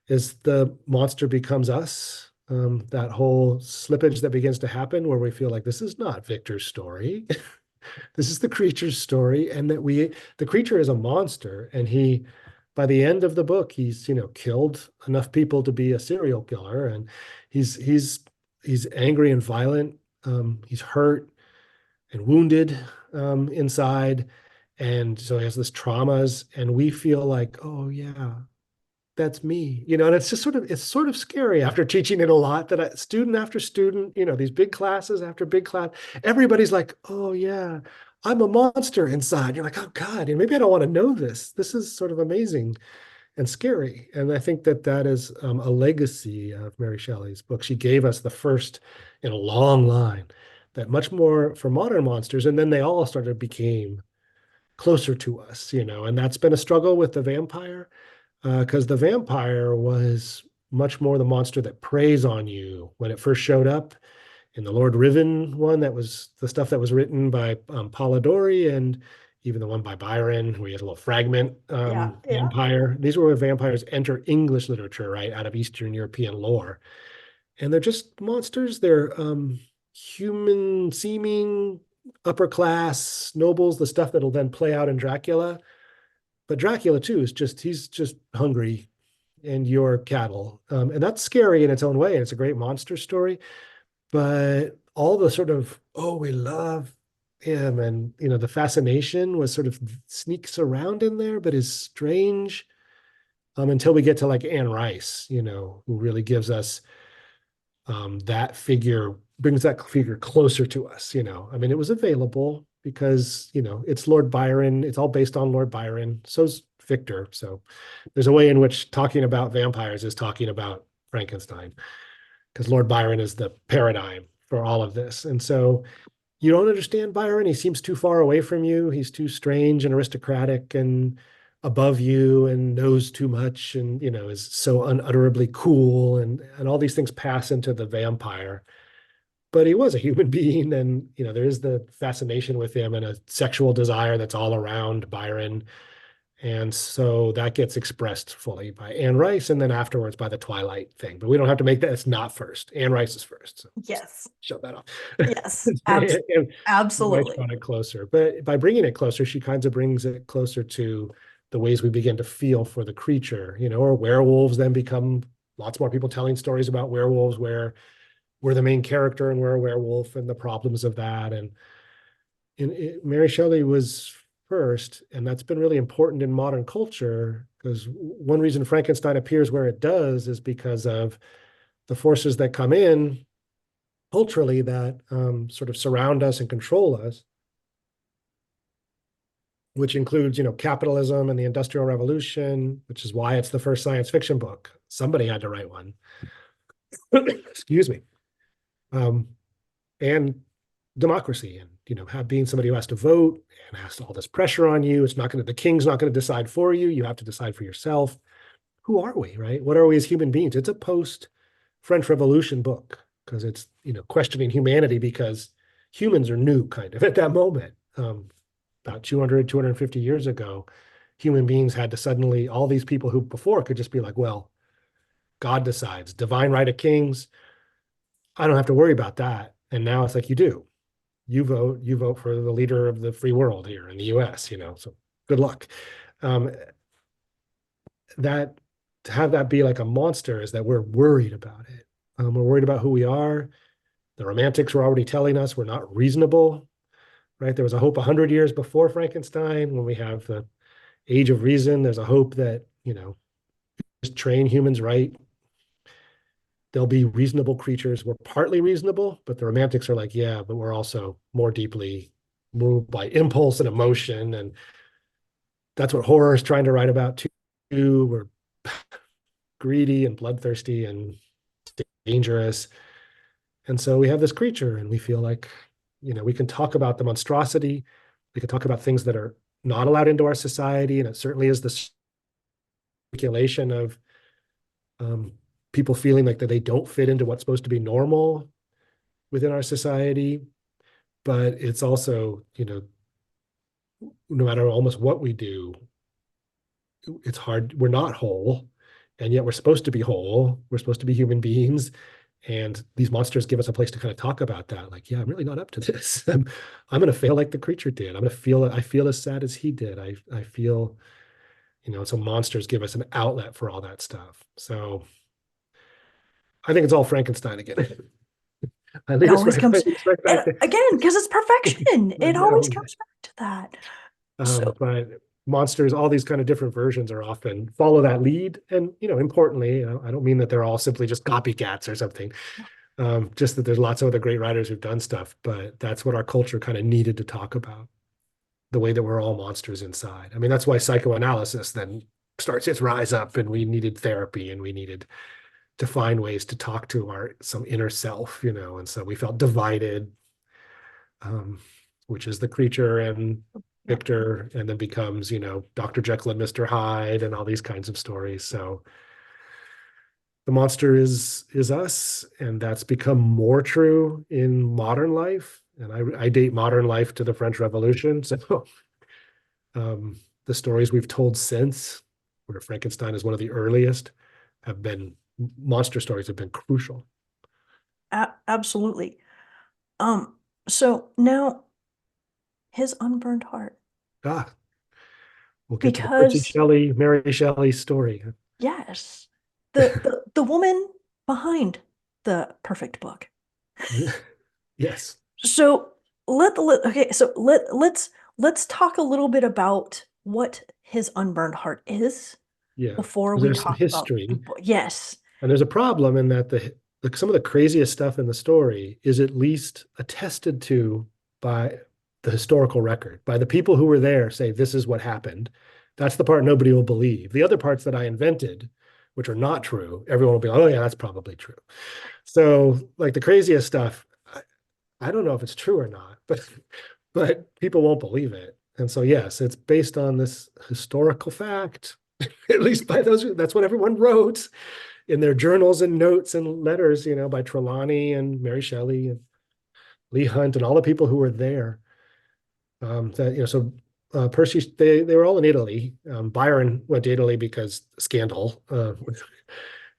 is the monster becomes us. That whole slippage that begins to happen where we feel like this is not Victor's story. This is the creature's story, and that the creature is a monster, and he by the end of the book, he's, killed enough people to be a serial killer, and he's he's he's angry and violent. He's hurt and wounded inside, and so he has this traumas, and we feel like, oh yeah, that's me, and it's sort of scary after teaching it a lot that student after student, these big classes after big class, everybody's like, oh yeah, I'm a monster inside. You're like, oh God, and maybe I don't want to know this. This is sort of amazing and scary. And I think that that is a legacy of Mary Shelley's book. She gave us the first in a long line that much more for modern monsters, and then they all started became closer to us, and that's been a struggle with the vampire because the vampire was much more the monster that preys on you when it first showed up in the Lord Riven one. That was the stuff that was written by Polidori, and even the one by Byron, where you had a little fragment Yeah, yeah. vampire. These were where vampires enter English literature, right, out of Eastern European lore. And they're just monsters. They're human seeming, upper class nobles, the stuff that'll then play out in Dracula. But Dracula too he's just hungry and your cattle. And that's scary in its own way. And it's a great monster story. But all the sort of, oh, we love him, and the fascination was sort of sneaks around in there, but is strange until we get to like Anne Rice, who really gives us that figure, brings that figure closer to us. I mean, it was available because, it's Lord Byron. It's all based on Lord Byron. So's Victor. So there's a way in which talking about vampires is talking about Frankenstein, because Lord Byron is the paradigm for all of this. And so you don't understand Byron. He seems too far away from you. He's too strange and aristocratic and above you and knows too much, and is so unutterably cool, and all these things pass into the vampire. But he was a human being, and there is the fascination with him and a sexual desire that's all around Byron. And so that gets expressed fully by Anne Rice, and then afterwards by the Twilight thing. But we don't have to make that. It's not first. Anne Rice is first. So Yes. shut that off. Yes. And Rice Absolutely. brought it closer. But by bringing it closer, she kind of brings it closer to the ways we begin to feel for the creature, or werewolves then become lots more people telling stories about werewolves where we're the main character and we're a werewolf and the problems of that. And Mary Shelley was first, and that's been really important in modern culture, because one reason Frankenstein appears where it does is because of the forces that come in culturally that sort of surround us and control us, which includes, capitalism and the Industrial Revolution, which is why it's the first science fiction book. Somebody had to write one. Excuse me. And democracy, and have being somebody who has to vote and has all this pressure on you. The king's not going to decide for you. You have to decide for yourself. Who are we, right? What are we as human beings? It's a post French Revolution book, because it's questioning humanity, because humans are new kind of at that moment. About 250 years ago, human beings had to suddenly, all these people who before could just be like, well, God decides, divine right of kings, I don't have to worry about that. And now it's like, you do. You vote for the leader of the free world here in the US, so good luck. That to have that be like a monster is that we're worried about it. We're worried about who we are. The romantics were already telling us we're not reasonable, right? There was a hope 100 years before Frankenstein, when we have the age of reason. There's a hope that, just train humans right, they'll be reasonable creatures. We're partly reasonable, but the romantics are like, yeah, but we're also more deeply moved by impulse and emotion. And that's what horror is trying to write about too. We're greedy and bloodthirsty and dangerous. And so we have this creature, and we feel like, we can talk about the monstrosity. We can talk about things that are not allowed into our society. And it certainly is the circulation of people feeling like that they don't fit into what's supposed to be normal within our society. But it's also, no matter almost what we do, it's hard. We're not whole, and yet we're supposed to be whole. We're supposed to be human beings. And these monsters give us a place to kind of talk about that. Like, yeah, I'm really not up to this. I'm going to fail like the creature did. I feel as sad as he did. I feel So monsters give us an outlet for all that stuff. So I think it's all Frankenstein again. I It lead us always right, I comes, lead us right back and there. again, because it's perfection. I It always know. comes back to that. So, But monsters, all these kind of different versions are often follow that lead. And, importantly, I don't mean that they're all simply just copycats or something. Just that there's lots of other great writers who've done stuff, but that's what our culture kind of needed to talk about, the way that we're all monsters inside. I mean, that's why psychoanalysis then starts its rise up, and we needed therapy, and we needed to find ways to talk to our some inner self, and so we felt divided, um, which is the creature and yeah, Victor, and then becomes, Dr. Jekyll and Mr. Hyde and all these kinds of stories. So the monster is us, and that's become more true in modern life. And I date modern life to the French Revolution. So the stories we've told since, where Frankenstein is one of the earliest, have been monster stories have been crucial. absolutely. Um, so now his unburned heart, Ah, we'll get to the Percy because Shelley, Mary Shelley story. yes, the woman behind the perfect book. Yes. So okay, so let's talk a little bit about what his unburned heart is Yeah. before we There's some talk about the history, book. Yes. and there's a problem in that some of the craziest stuff in the story is at least attested to by the historical record, by the people who were there say this is what happened. That's the part nobody will believe. The other parts that I invented, which are not true, everyone will be like, oh yeah, that's probably true. So like the craziest stuff, I don't know if it's true or not, but people won't believe it. And so yes, it's based on this historical fact, at least by that's what everyone wrote in their journals and notes and letters, by Trelawney and Mary Shelley and Lee Hunt and all the people who were there. So Percy, they were all in Italy. Byron went to Italy because scandal.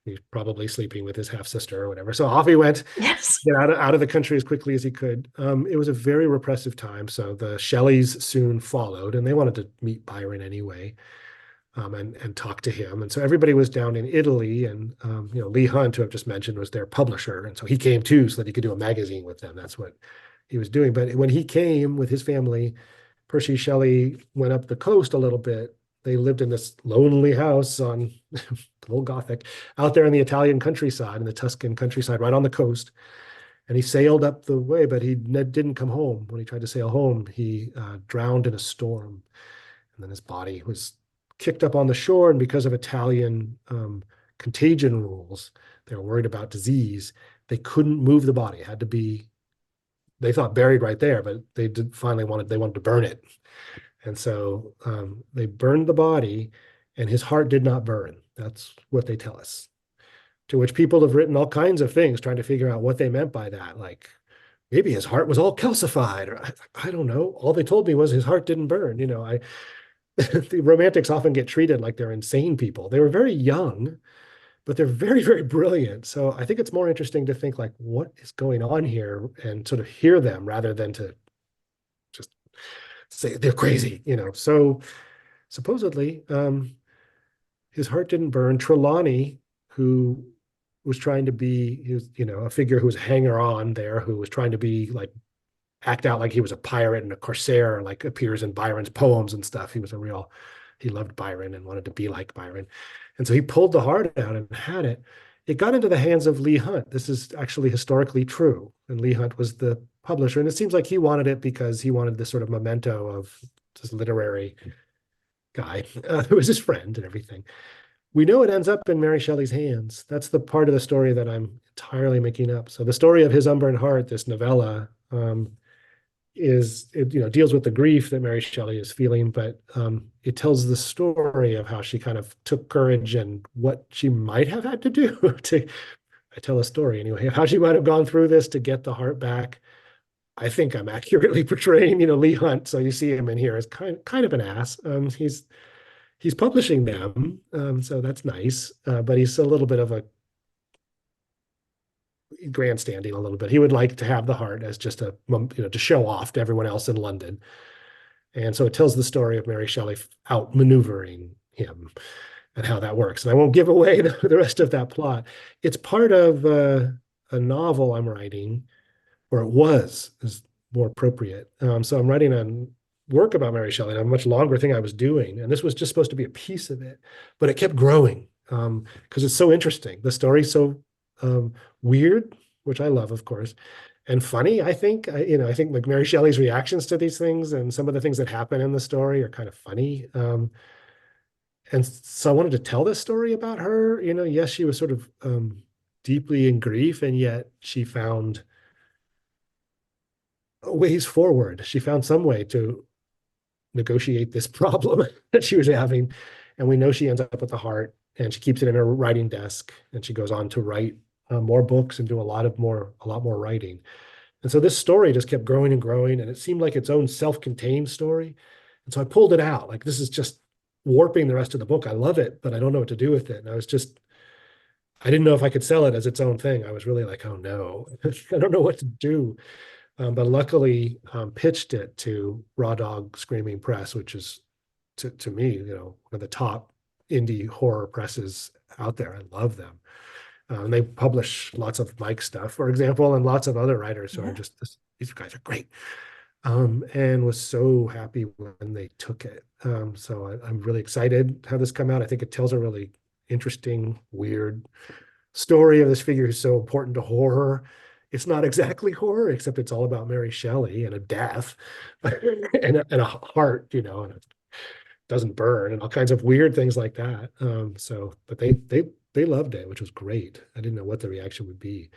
He's probably sleeping with his half sister or whatever. So off he went, Yes. get out of the country as quickly as he could. It was a very repressive time. So the Shelleys soon followed, and they wanted to meet Byron anyway, and talk to him. And so everybody was down in Italy, and Lee Hunt, who I've just mentioned, was their publisher, and so he came too, so that he could do a magazine with them. That's what he was doing. But when he came with his family, Percy Shelley went up the coast a little bit. They lived in this lonely house on the old Gothic out there in the Italian countryside, in the Tuscan countryside, right on the coast. And he sailed up the way, but he didn't come home. When he tried to sail home, he drowned in a storm. And then his body was kicked up on the shore. And because of Italian contagion rules, they were worried about disease. They couldn't move the body. It had to be, they thought, buried right there, but they wanted to burn it. And so they burned the body, and his heart did not burn. That's what they tell us. To which people have written all kinds of things trying to figure out what they meant by that. Like maybe his heart was all calcified, or I don't know. All they told me was his heart didn't burn. The romantics often get treated like they're insane people. They were very young, but they're very, very brilliant. So I think it's more interesting to think like, what is going on here, and sort of hear them rather than to just say they're crazy. So supposedly, his heart didn't burn. Trelawney, who was trying to be, a figure who was a hanger on there, who was trying to be like act out like he was a pirate and a corsair, like appears in Byron's poems and stuff. He loved Byron and wanted to be like Byron. And so he pulled the heart out and had it. It got into the hands of Lee Hunt. This is actually historically true. And Lee Hunt was the publisher. And it seems like he wanted it because he wanted this sort of memento of this literary guy who was his friend and everything. We know it ends up in Mary Shelley's hands. That's the part of the story that I'm entirely making up. So the story of his unburned heart, this novella, deals with the grief that Mary Shelley is feeling, but it tells the story of how she kind of took courage and what she might have had to do to. I tell a story anyway of how she might have gone through this to get the heart back. I think I'm accurately portraying, Lee Hunt. So you see him in here as kind of an ass. He's publishing them, so that's nice. But he's a little bit of a grandstanding a little bit. He would like to have the heart as just to show off to everyone else in London. And so it tells the story of Mary Shelley outmaneuvering him and how that works. And I won't give away the rest of that plot. It's part of a novel I'm writing, or it was, is more appropriate. So I'm writing on work about Mary Shelley, a much longer thing I was doing. And this was just supposed to be a piece of it, but it kept growing because it's so interesting. The story's so weird, which I love, of course, and funny. I think, I think like Mary Shelley's reactions to these things and some of the things that happen in the story are kind of funny. And so I wanted to tell this story about her. Yes, she was sort of deeply in grief, and yet she found ways forward. She found some way to negotiate this problem that she was having. And we know she ends up with the heart, and she keeps it in her writing desk, and she goes on to write more books and do a lot more writing. And so this story just kept growing and growing, and it seemed like its own self-contained story. And so I pulled it out. Like, this is just warping the rest of the book. I love it, but I don't know what to do with it. And I didn't know if I could sell it as its own thing. I was really like, oh no, I don't know what to do. But luckily pitched it to Raw Dog Screaming Press, which is to me, one of the top indie horror presses out there. I love them. And they publish lots of Mike stuff, for example, and lots of other writers who are Yeah. just, these guys are great. And was so happy when they took it. So I'm really excited to have this come out. I think it tells a really interesting, weird story of this figure who's so important to horror. It's not exactly horror, except it's all about Mary Shelley and a death and a heart, and it doesn't burn and all kinds of weird things like that. But they loved it, which was great. I didn't know what the reaction would be.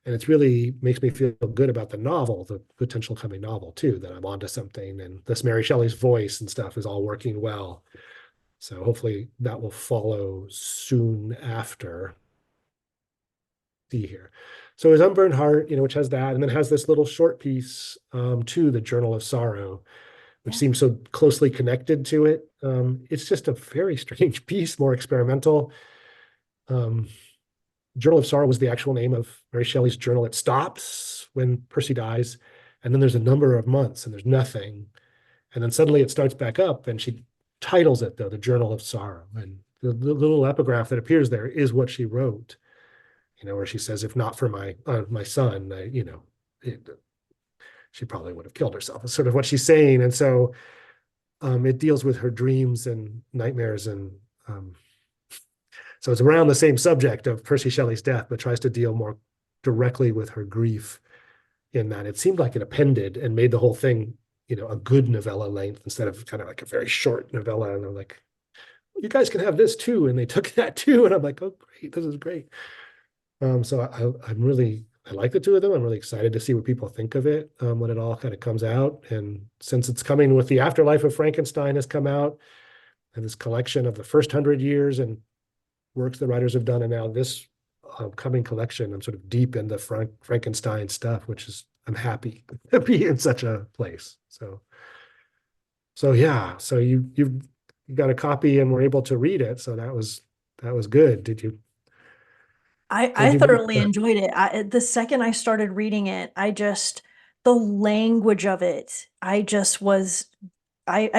And it's really makes me feel good about the novel, the potential coming novel too, that I'm onto something. And this Mary Shelley's voice and stuff is all working well. So hopefully that will follow soon after. See here. So his Unburned Heart, which has that, and then has this little short piece too, the Journal of Sorrow, which Yeah. seems so closely connected to it. It's just a very strange piece, more experimental. Um, Journal of Sorrow was the actual name of Mary Shelley's journal. It stops when Percy dies, and then there's a number of months and there's nothing. And then suddenly it starts back up, and she titles it, though, the Journal of Sorrow. And the little epigraph that appears there is what she wrote, where she says, if not for my son, it, she probably would have killed herself. It's sort of what she's saying. And so it deals with her dreams and nightmares. And so it's around the same subject of Percy Shelley's death, but tries to deal more directly with her grief in that it seemed like it appended and made the whole thing, a good novella length instead of kind of like a very short novella. And they're like, you guys can have this too. And they took that too. And I'm like, oh, great. This is great. So I like the two of them. I'm really excited to see what people think of it when it all kind of comes out. And since it's coming with the Afterlife of Frankenstein has come out, and this collection of the first 100 years and works the writers have done, and now this coming collection, I'm sort of deep in the Frankenstein stuff, which is I'm happy to be in such a place. So yeah. So you got a copy and were able to read it. So that was good. What I did you make? thoroughly enjoyed it. The second I started reading it, the language of it, I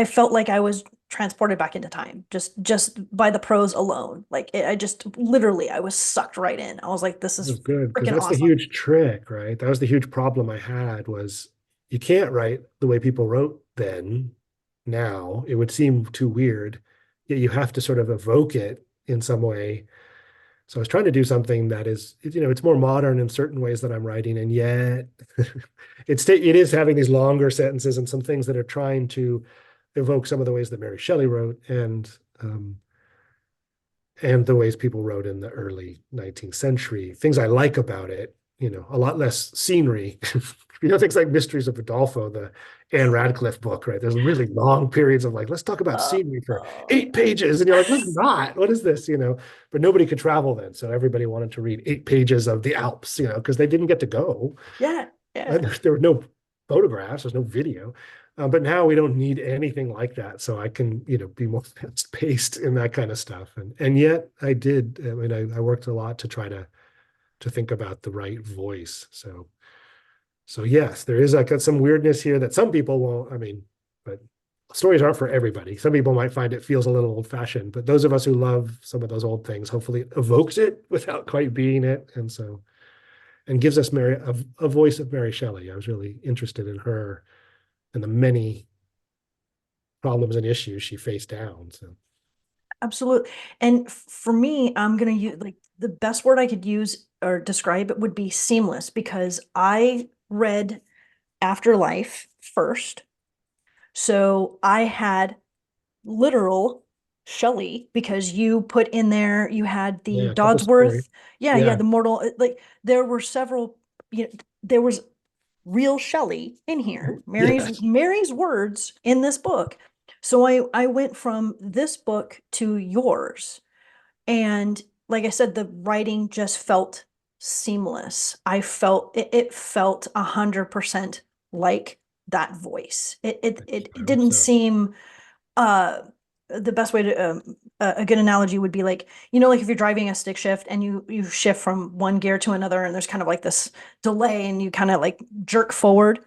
felt like I was transported back into time just by the prose alone. Like I just literally, I was sucked right in. I was like, this It is was good because freaking that's the awesome. huge trick, right? That was the huge problem I had was you can't write the way people wrote then. Now it would seem too weird. Yet you have to sort of evoke it in some way. So I was trying to do something that is, it's more modern in certain ways that I'm writing, and yet it is having these longer sentences and some things that are trying to evoke some of the ways that Mary Shelley wrote, and the ways people wrote in the early 19th century. Things I like about it, a lot less scenery. Things like Mysteries of Udolpho, the Anne Radcliffe book, right? There's really long periods of like, let's talk about scenery for Oh, 8 pages. And you're like, let's not. What is this? But nobody could travel then. So everybody wanted to read 8 pages of the Alps, because they didn't get to go. yeah, yeah. And there were no photographs, there's no video. But now we don't need anything like that. So I can, be more fast paced in that kind of stuff. And yet I did, I mean, I worked a lot to try to think about the right voice. So yes, there is like some weirdness here that some people won't, I mean, but stories aren't for everybody. Some people might find it feels a little old fashioned, but those of us who love some of those old things, hopefully it evokes it without quite being it. And so, and gives us a voice of Mary Shelley. I was really interested in her and the many problems and issues she faced down. So Absolutely. And for me, I'm gonna use like the best word I could use or describe it would be seamless because I read Afterlife first. So I had literal Shelley because you put in there, you had the yeah, a couple stories. Dodsworth. Yeah, yeah, Yeah. the mortal, like there were several, there was real Shelley in here. Yes. Mary's words in this book. So I went from this book to yours. And like I said, the writing just felt seamless. It felt 100% like that voice. It I hope didn't so. seem uh the best way to a good analogy would be like like if you're driving a stick shift and you shift from one gear to another and there's kind of like this delay and you kind of like jerk forward.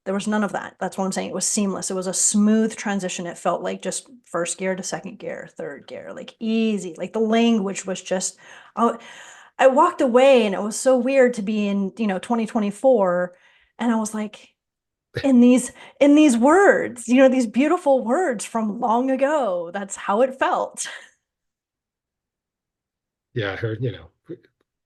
There was none of that. That's what I'm saying. It was seamless. It was a smooth transition. It felt like just first gear to second gear, third gear, like easy. Like the language was just uh, I walked away and it was so weird to be in 2024 and I was like in these words, these beautiful words from long ago. That's how it felt. Yeah, I heard,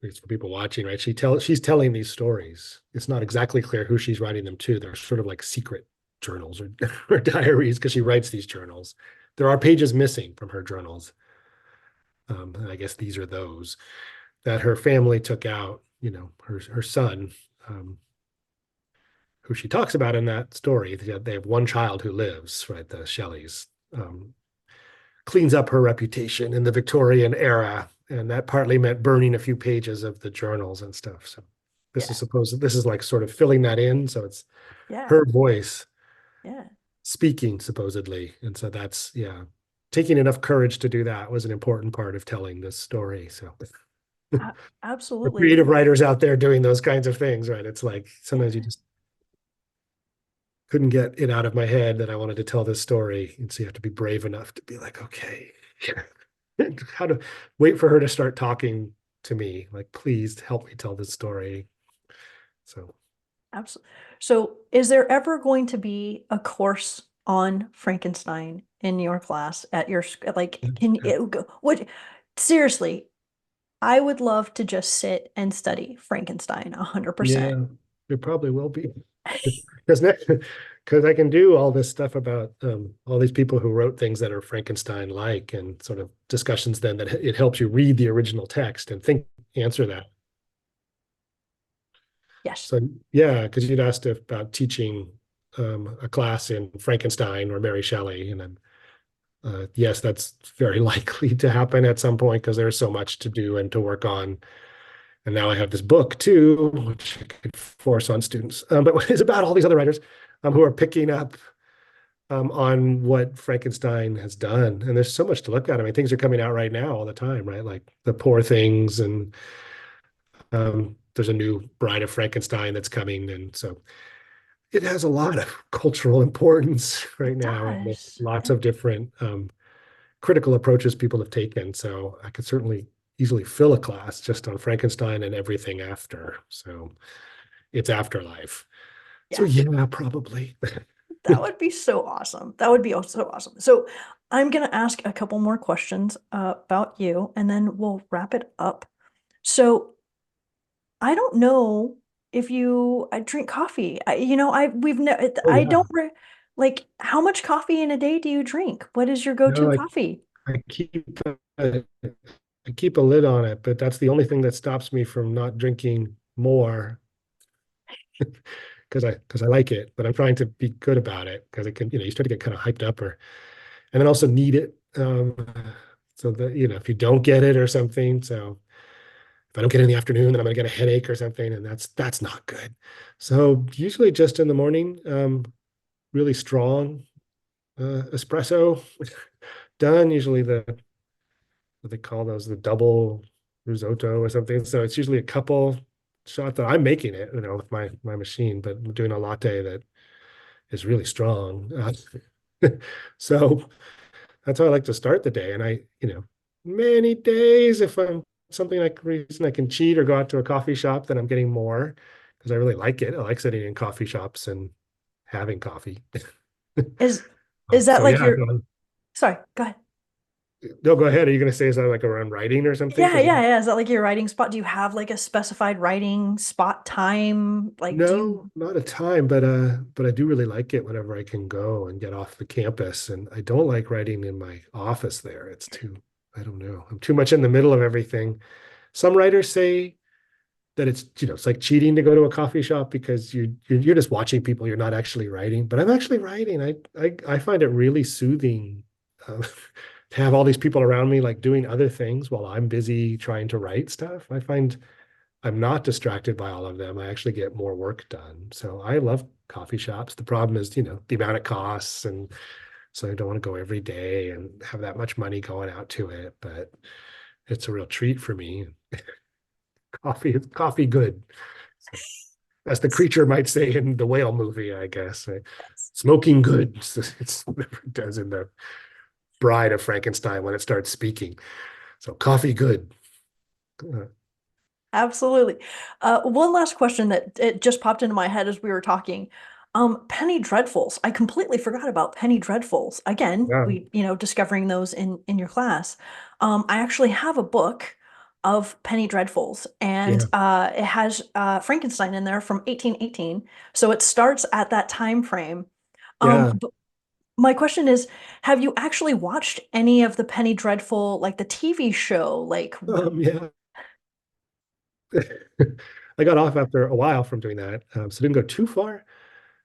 it's for people watching, right? She's telling these stories. It's not exactly clear who she's writing them to. They're sort of like secret journals or, or diaries because she writes these journals. There are pages missing from her journals. And I guess these are those that her family took out, her son, who she talks about in that story. They have one child who lives, right? The Shelleys. Cleans up her reputation in the Victorian era, and that partly meant burning a few pages of the journals and stuff. So Yeah, this is like sort of filling that in. So it's yeah, her voice yeah. speaking supposedly. And so that's, yeah, taking enough courage to do that was an important part of telling this story. So for Absolutely. creative writers out there doing those kinds of things, right? It's like sometimes you Yeah, just couldn't get it out of my head that I wanted to tell this story. And so you have to be brave enough to be like, okay, how to wait for her to start talking to me. Like, please help me tell this story. So absolutely. So, is there ever going to be a course on Frankenstein in your class at your like? Can it go? What? Seriously, I would love to just sit and study Frankenstein 100%. yeah, it probably will be because because I can do all this stuff about all these people who wrote things that are Frankenstein like and sort of discussions then that it helps you read the original text and think answer that. Yes. So yeah, because you'd asked about teaching a class in Frankenstein or Mary Shelley, and then yes, that's very likely to happen at some point because there's so much to do and to work on. And now I have this book too, which I could force on students, but it's about all these other writers who are picking up on what Frankenstein has done. And there's so much to look at. I mean, things are coming out right now all the time, right? Like the Poor Things, and there's a new Bride of Frankenstein that's coming, and so it has a lot of cultural importance right It now, and there's does. lots of different critical approaches people have taken. So I could certainly easily fill a class just on Frankenstein and everything after. So it's Afterlife. So Yeah, yeah, probably. that would be so awesome. That would be so awesome. So I'm gonna ask a couple more questions about you, and then we'll wrap it up. So I don't know if you I drink coffee. Oh I yeah. don't re like how much coffee in a day do you drink? What is your go-to No, coffee? I keep a, I keep a lid on it, but that's the only thing that stops me from not drinking more because I like it, but I'm trying to be good about it because it can, you start to get kind of hyped up, or and then also need it. So that, if you don't get it or something, so if I don't get it in the afternoon, then I'm gonna get a headache or something, and that's not good. So usually just in the morning, really strong espresso done. Usually what they call those, the double risotto or something. So it's usually a couple shots that I'm making it, with my machine, but I'm doing a latte that is really strong. So that's how I like to start the day. And many days, if I'm something like reason I can cheat or go out to a coffee shop, then I'm getting more because I really like it. I like sitting in coffee shops and having coffee. Is is that So like yeah, your, sorry, go ahead. no, go ahead. Are you going to say is that like around writing or something? Yeah, Because yeah, yeah. Is that like your writing spot? Do you have like a specified writing spot time? Like, do no, you, not a time, but I do really like it whenever I can go and get off the campus. And I don't like writing in my office there. It's too, I don't know. I'm too much in the middle of everything. Some writers say that it's like cheating to go to a coffee shop because you're just watching people. You're not actually writing, but I'm actually writing. I find it really soothing to have all these people around me like doing other things while I'm busy trying to write stuff. I find I'm not distracted by all of them. I actually get more work done. So I love coffee shops. The problem is, the amount it costs, and so I don't want to go every day and have that much money going out to it, but it's a real treat for me. Coffee good. So, as the creature might say in the whale movie, I guess. Smoking good. It's whatever it does in the Bride of Frankenstein when it starts speaking. So coffee good. Uh, absolutely. One last question that it just popped into my head as we were talking. Penny Dreadfuls. I completely forgot about Penny Dreadfuls. Again, yeah, discovering those in your class. I actually have a book of Penny Dreadfuls, and yeah, it has Frankenstein in there from 1818. So it starts at that time frame. yeah. But my question is, have you actually watched any of the Penny Dreadful, like the TV show? Like, Yeah. I got off after a while from doing that, so didn't go too far,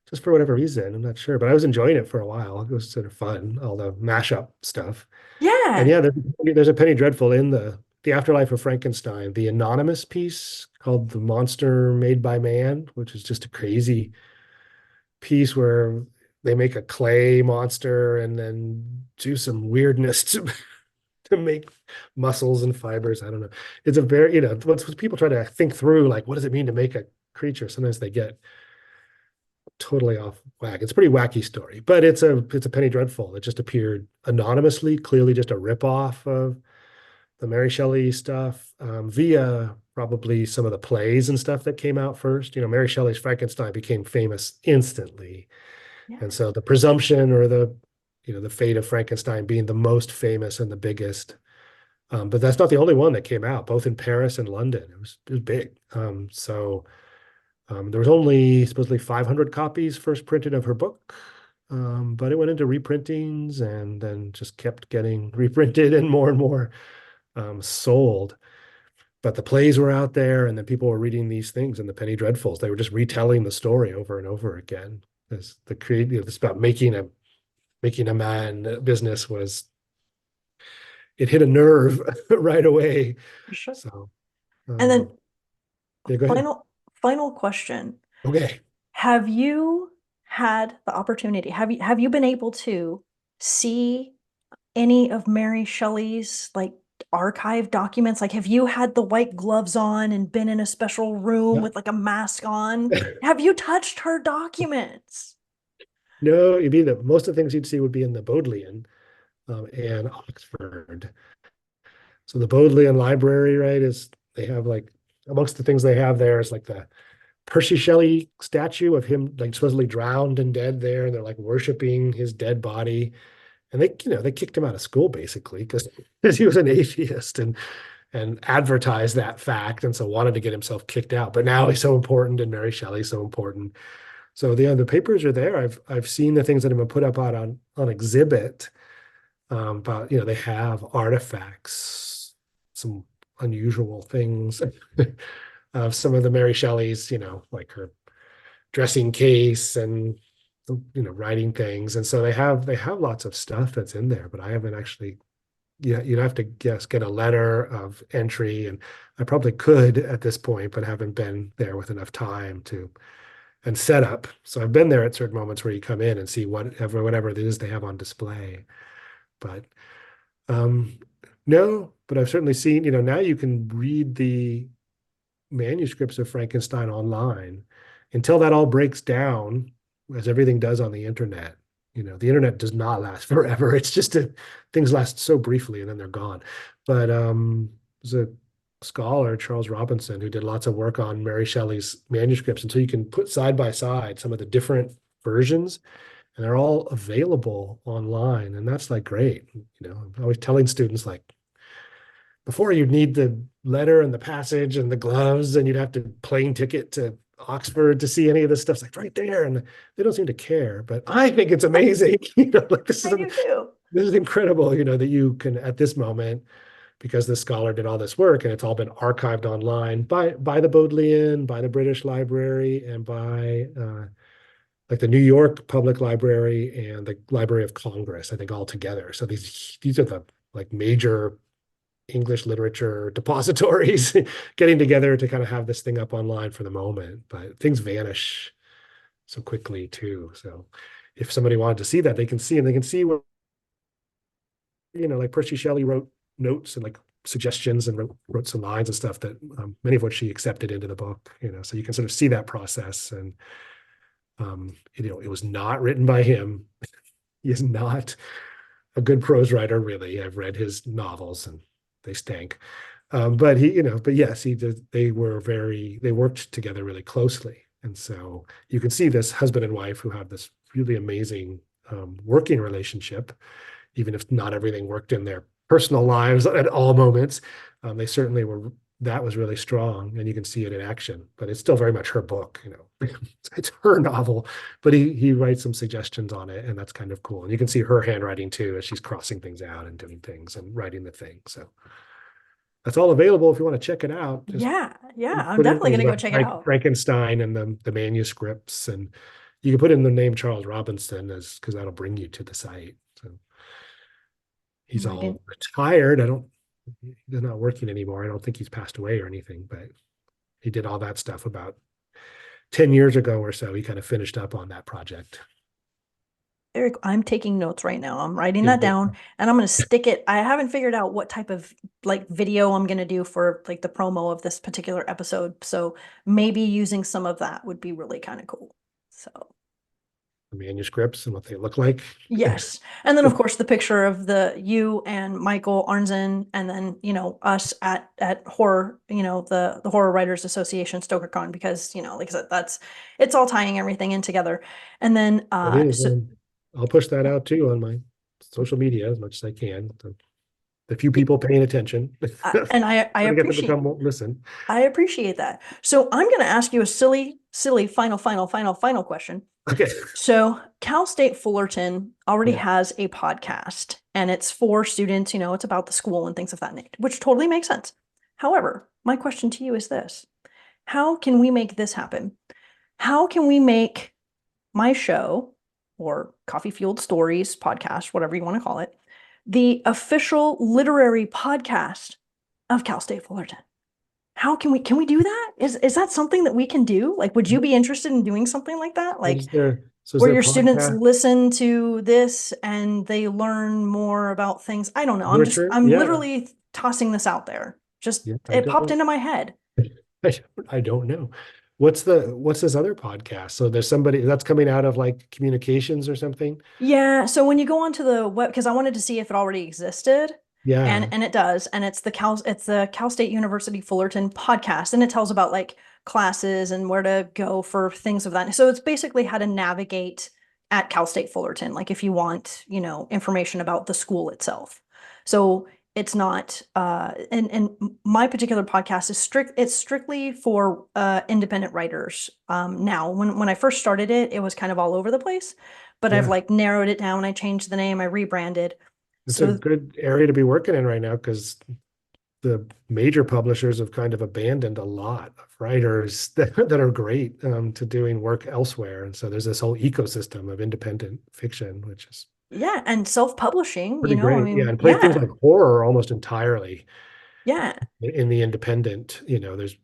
just for whatever reason. I'm not sure, but I was enjoying it for a while. It was sort of fun, all the mashup stuff. And yeah. yeah, there's a Penny Dreadful in the Afterlife of Frankenstein, the anonymous piece called "The Monster Made by Man," which is just a crazy piece where they make a clay monster and then do some weirdness to make muscles and fibers. I don't know. It's a very, once people try to think through, like, what does it mean to make a creature? Sometimes they get totally off whack. It's a pretty wacky story, but it's a Penny Dreadful. It just appeared anonymously, clearly just a ripoff of the Mary Shelley stuff, via probably some of the plays and stuff that came out first. Mary Shelley's Frankenstein became famous instantly. Yeah, And so the presumption or the fate of Frankenstein being the most famous and the biggest. But that's not the only one that came out, both in Paris and London. It was big. There was only supposedly 500 copies first printed of her book, but it went into reprintings and then just kept getting reprinted and more sold. But the plays were out there, and then people were reading these things in the Penny Dreadfuls. They were just retelling the story over and over again. As the creative, this about making a man business was it hit a nerve right away. for sure. So And then yeah, go ahead. final question. Okay. Have you had the opportunity? Have you been able to see any of Mary Shelley's like archive documents? Like, have you had the white gloves on and been in a special room Yeah. with like a mask on? Have you touched her documents? No, it'd be the most of the things you'd see would be in the Bodleian, and Oxford. So the Bodleian Library, right, is they have like amongst the things they have there is like the Percy Shelley statue of him like supposedly drowned and dead there, and they're like worshiping his dead body. And they kicked him out of school basically because he was an atheist and advertised that fact, and so wanted to get himself kicked out. But now he's so important, and Mary Shelley's so important. So the papers are there. I've seen the things that have been put up out on exhibit. But they have artifacts, some unusual things of some of the Mary Shelleys, like her dressing case and writing things. And so they have lots of stuff that's in there, but I haven't actually. Yeah, you'd have to get a letter of entry, and I probably could at this point, but haven't been there with enough time to and set up. So I've been there at certain moments where you come in and see whatever it is they have on display. But um, no, but I've certainly seen, now you can read the manuscripts of Frankenstein online until that all breaks down, as everything does on the internet. The internet does not last forever. It's just things last so briefly and then they're gone. But there's a scholar, Charles Robinson, who did lots of work on Mary Shelley's manuscripts. And so you can put side by side some of the different versions, and they're all available online. And that's like great. I'm always telling students, like, before you'd need the letter and the passage and the gloves, and you'd have to plane ticket to Oxford to see any of this stuff. It's like right there, and they don't seem to care. But I think it's amazing. Like I do too. this is incredible. That you can at this moment, because this scholar did all this work, and it's all been archived online by the Bodleian, by the British Library, and by like the New York Public Library and the Library of Congress, I think, all together. So these are the like major English literature depositories getting together to kind of have this thing up online for the moment. But things vanish so quickly too. So if somebody wanted to see that, they can see, and they can see what, like Percy Shelley wrote notes and like suggestions and wrote some lines and stuff that many of which she accepted into the book, so you can sort of see that process. And it was not written by him. He is not a good prose writer, really. I've read his novels and they stank. But but yes, they worked together really closely. And so you can see this husband and wife who have this really amazing working relationship, even if not everything worked in their personal lives at all moments. They certainly were. That was really strong, and you can see it in action. But it's still very much her book. It's her novel, but he writes some suggestions on it, and that's kind of cool. And you can see her handwriting too, as she's crossing things out and doing things and writing the thing. So that's all available if you want to check it out. Just Yeah, yeah, I'm put in definitely things gonna go about check it out. Frankenstein and the manuscripts, and you can put in the name Charles Robinson because that'll bring you to the site. So I'm he's writing. all retired. He's not working anymore. I don't think he's passed away or anything, but he did all that stuff about 10 years ago or so. He kind of finished up on that project. Eric, I'm taking notes right now. I'm writing Yeah, that down and I'm going to stick it. I haven't figured out what type of like video I'm going to do for like the promo of this particular episode. So maybe using some of that would be really kind of cool. So the manuscripts and what they look like. yes. And then of course the picture of you and Michael Arnzen and then, us at horror, the Horror Writers Association StokerCon, because, like I said, it's all tying everything in together. And then It is. so I'll push that out too on my social media as much as I can. So the few people paying attention, and I trying to get them to appreciate come listen. I appreciate that. So I'm going to ask you a silly, silly final question. Okay. So Cal State Fullerton already Yeah. has a podcast and it's for students, it's about the school and things of that nature, which totally makes sense. However, my question to you is this: how can we make this happen? How can we make my show or Coffee Fueled Stories podcast, whatever you want to call it, the official literary podcast of Cal State Fullerton? How can we do that? Is that something that we can do? Like, would you be interested in doing something like that? What Like is there? So is where there your students podcast listen to this and they learn more about things. I don't know. literature? I'm Yeah. literally tossing this out there. Just Yeah. it popped into my head. I don't know. What's this other podcast? So there's somebody that's coming out of like communications or something. Yeah, so when you go onto the web, because I wanted to see if it already existed, Yeah. and it does, and it's the Cal State University Fullerton podcast, and it tells about like classes and where to go for things of that. So it's basically how to navigate at Cal State Fullerton, like if you want, information about the school itself. So it's not and my particular podcast is it's strictly for independent writers. Now when I first started it, it was kind of all over the place, but I've Yeah. like narrowed it down. I changed the name, I rebranded. It's a So good area to be working in right now because the major publishers have kind of abandoned a lot of writers that are great to doing work elsewhere. And so there's this whole ecosystem of independent fiction, which is yeah, and self-publishing, pretty I great. Yeah. mean, And play things yeah, like horror almost entirely yeah, in the independent, there's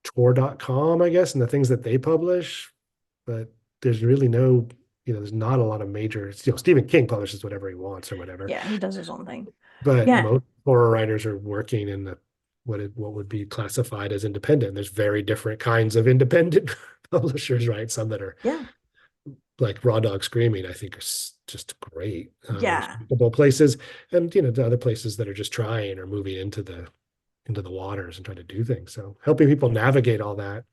tor.com, I guess, and the things that they publish, but there's really there's not a lot of major, Stephen King publishes whatever he wants or whatever. yeah, he does his own thing. But Yeah, most horror writers are working in what would be classified as independent. There's very different kinds of independent publishers, right? Some that are yeah, like Raw Dog Screaming, I think are just great. There's Yeah. multiple places, and the other places that are just trying or moving into the waters and trying to do things. So helping people navigate all that.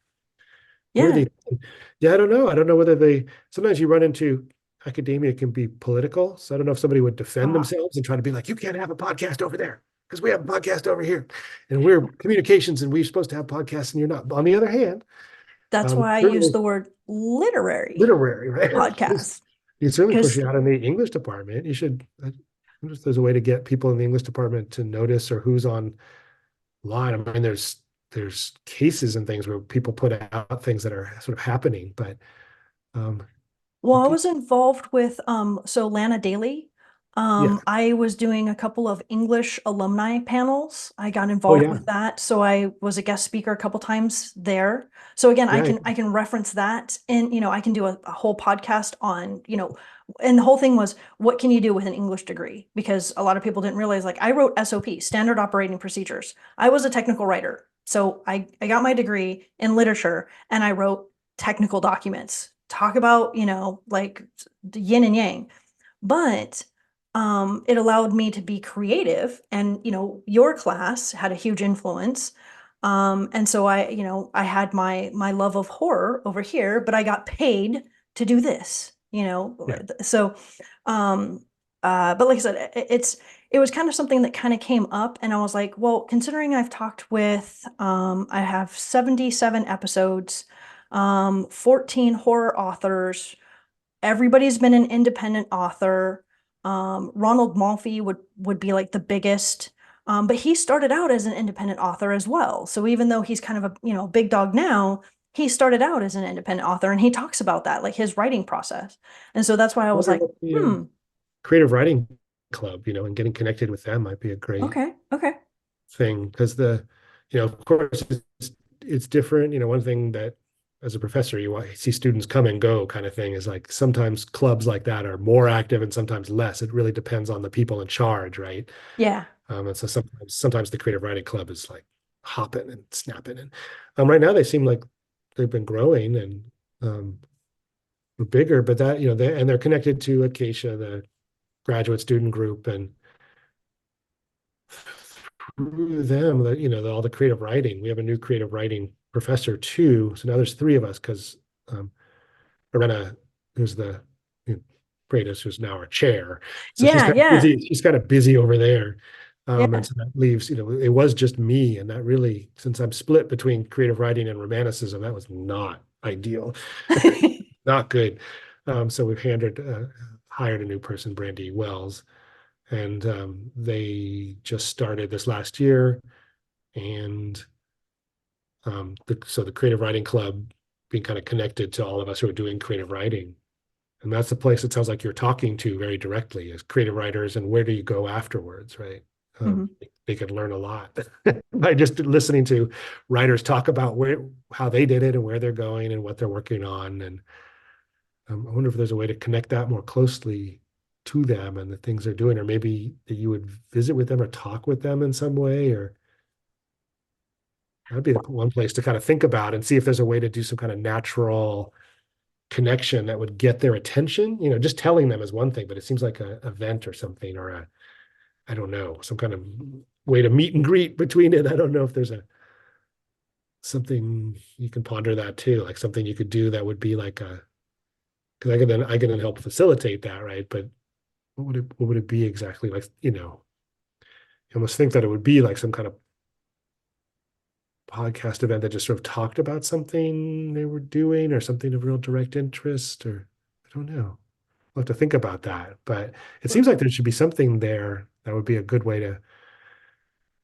Where Yeah. they, yeah, I don't know. I don't know whether they. Sometimes you run into academia can be political. So I don't know if somebody would defend Ah, themselves and try to be like, you can't have a podcast over there because we have a podcast over here, and we're communications and we're supposed to have podcasts and you're not. On the other hand, that's why I use certainly the word literary literary, right? podcast You certainly push because, you out in the English department. You should. I wonder if there's a way to get people in the English department to notice or who's on line. I mean, there's cases and things where people put out things that are sort of happening, but um, well, it'd I be, was involved with so Lana Daily. yeah. I was doing a couple of English alumni panels. I got Oh involved yeah, with that, so I was a guest speaker a couple times there. So again, yeah, I can reference that, and I can do a whole podcast on, and the whole thing was, what can you do with an English degree? Because a lot of people didn't realize, like, I wrote SOP, standard operating procedures. I was a technical writer, so I got my degree in literature, and I wrote technical documents. Talk about, like the yin and yang. But it allowed me to be creative, and your class had a huge influence. And so I had my love of horror over here, but I got paid to do this, yeah. so but like I said, it was kind of something that kind of came up, and I was like, well, considering I've talked with I have 77 episodes, 14 horror authors. Everybody's been an independent author. Ronald Malfi would be like the biggest, but he started out as an independent author as well. So even though he's kind of a big dog now, he started out as an independent author, and he talks about that, like his writing process. And so that's why I I was wonder like, what the hmm, creative writing club, and getting connected with them might be a great okay, okay, thing because of course, it's different. One thing that as a professor you see students come and go kind of thing is like sometimes clubs like that are more active and sometimes less. It really depends on the people in charge, right? yeah, And so sometimes the creative writing club is like hopping and snapping, and right now they seem like they've been growing and um, bigger, but that they're connected to Acacia, the graduate student group, and through them, all the creative writing. We have a new creative writing professor too. So now there's three of us because um, Lorena, who's the greatest, who's now our chair. So she's yeah, kind of yeah, busy. She's kind of busy over there. And yeah. so that leaves, it was just me. And that really, since I'm split between creative writing and romanticism, that was not ideal, not good. So we've hired a new person, Brandy Wells, and they just started this last year. And so the creative writing club being kind of connected to all of us who are doing creative writing. And that's the place it sounds like you're talking to very directly as creative writers. And where do you go afterwards, right? Mhm. They could learn a lot by just listening to writers talk about how they did it and where they're going and what they're working on. And I wonder if there's a way to connect that more closely to them and the things they're doing, or maybe that you would visit with them or talk with them in some way, or that'd be the one place to kind of think about and see if there's a way to do some kind of natural connection that would get their attention. Just telling them is one thing, but it seems like a event or something, or I don't know, some kind of way to meet and greet between it. I don't know if there's something you can ponder that too, like something you could do that would be like because I can then help facilitate that, right? But what would it be exactly? Like, you almost think that it would be like some kind of podcast event that just sort of talked about something they were doing or something of real direct interest, or I don't know. I'll have to think about that. But it seems like there should be something there that would be a good way to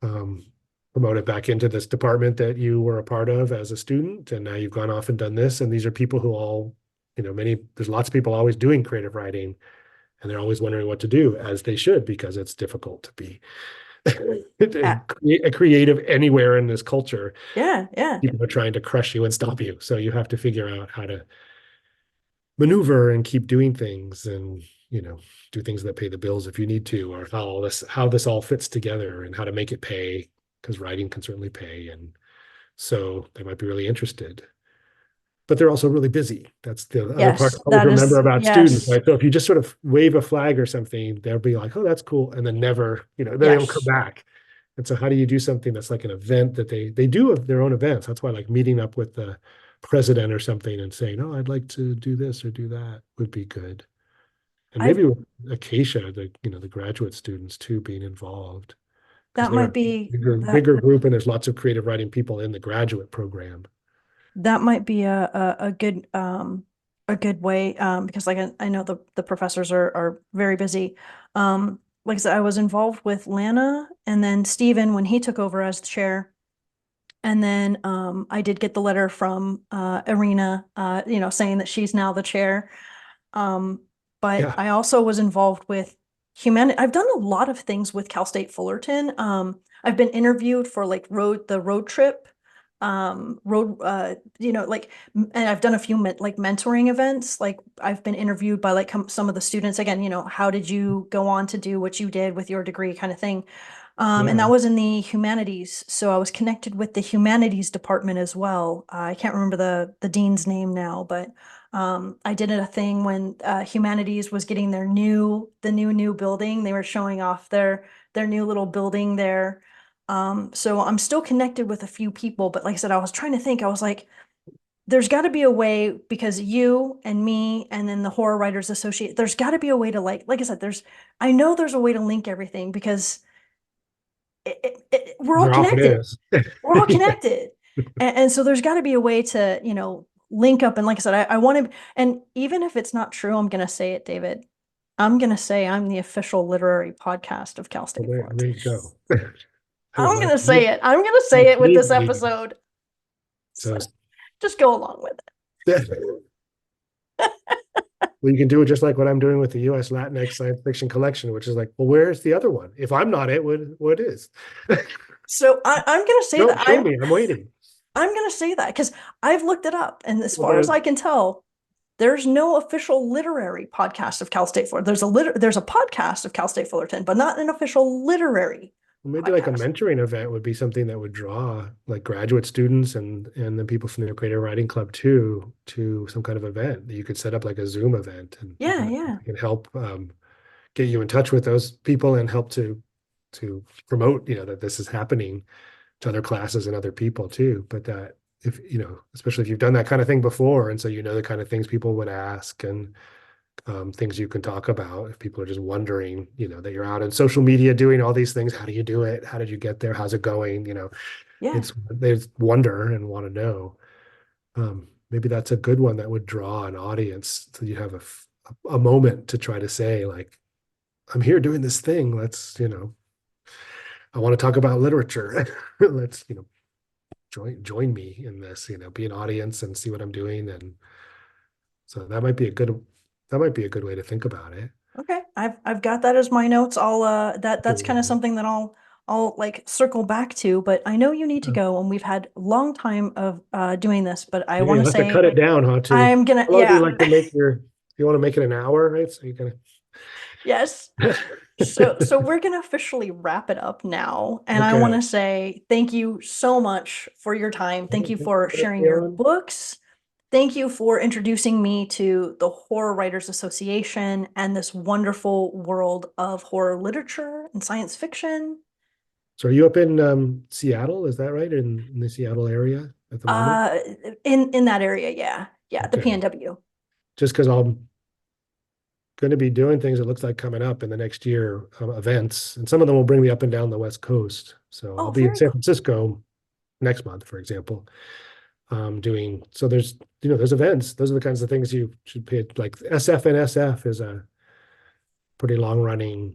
um, promote it back into this department that you were a part of as a student. And now you've gone off and done this. And these are people who all, there's lots of people always doing creative writing and they're always wondering what to do, as they should, because it's difficult to be Yeah, a creative anywhere in this culture. yeah, yeah. People are trying to crush you and stop you. So you have to figure out how to maneuver and keep doing things and, do things that pay the bills if you need to, or how this all fits together and how to make it pay, because writing can certainly pay. And so they might be really interested. but they're also really busy. That's the other part I Yes, always that remember is, about students, yes, right? So if you just sort of wave a flag or something, they'll be like, "Oh, that's cool," and then never, then they don't come yes. back. And so, how do you do something that's like an event that they do of their own events? That's why like meeting up with the president or something and saying, "Oh, I'd like to do this or do that," would be good. And I've, maybe with Acacia, the graduate students too being involved because that they're might a be, bigger group and there's lots of creative writing people in the graduate program. that might be a good way, because like I know the professors are very busy. Like I said, I was involved with Lana and then Stephen when he took over as the chair. And then I did get the letter from Irina, saying that she's now the chair. Um, but Yeah, I also was involved with humanity. I've done a lot of things with Cal State Fullerton. I've been interviewed for like the road trip, road, and I've done a few like mentoring events. Like I've been interviewed by like some of the students again, how did you go on to do what you did with your degree kind of thing. And yeah, that was in the humanities. So I was connected with the humanities department as well. I can't remember the dean's name now, but I did a thing when humanities was getting the new building. They were showing off their new little building there. So I'm still connected with a few people, but like I said, I was trying to think. I was like, there's got to be a way because you and me and then the Horror Writers Associate, there's got to be a way to like I said, I know there's a way to link everything because we're all there often connected. is. We're all Yeah, connected. And so there's got to be a way to, link up. And like I said, I want to, and even if it's not true, I'm going to say it, David. I'm going to say I'm the official literary podcast of Cal well, State there Fullerton. you go. I would I'm going like to say it. I'm going to say it with need this to be episode. so. So just go along with Well, you can do it just like what I'm doing with the U.S. Latinx science fiction collection, which is like, well, where's the other one? If I'm not it, what is? it. So I'm going to say that Show me. I'm waiting. I'm going to say that because I've looked it up. And as Well, far as I can tell, there's no official literary podcast of Cal State Fullerton. There's a podcast of Cal State Fullerton, but not an official literary maybe like a podcast. mentoring event would be something that would draw like graduate students and the people from the creative writing club too to some kind of event that you could set up like a Zoom event and Yeah, that yeah. can help get you in touch with those people and help to promote that this is happening to other classes and other people too. But that if especially if you've done that kind of thing before, and so the kind of things people would ask and things you can talk about if people are just wondering, that you're out on social media doing all these things. How do you do it? How did you get there? How's it going? Yeah. They wonder and want to know. Maybe that's a good one that would draw an audience. So you have a moment to try to say like, I'm here doing this thing. Let's, I want to talk about literature. Let's, join me in this, be an audience and see what I'm doing. And so that might be a good way to think about it. Okay. I've got that as my notes. That's kind of Yeah. something that I'll like circle back to, but I know you need to go and we've had a long time of doing this, but I Yeah, want you'll to have to say cut it down, huh, too. I'm gonna, How long do you yeah. like to make you want to make it an hour, right? So you're gonna Yes. So we're gonna officially wrap it up now. And I want okay. to say thank you so much for your time. Thank you for Put sharing me your on. books. Thank you for introducing me to the Horror Writers Association and this wonderful world of horror literature and science fiction. So are you up in Seattle? Is that right? In the Seattle area at the moment? Uh, in that area, yeah, yeah, the Okay. PNW. Just because I'm going to be doing things it looks like coming up in the next year, events, and some of them will bring me up and down the West Coast. So I'll Oh, be in very San cool. Francisco next month, for example. Doing so there's events. Those are the kinds of things you should pay. Like SF and SF is a pretty long running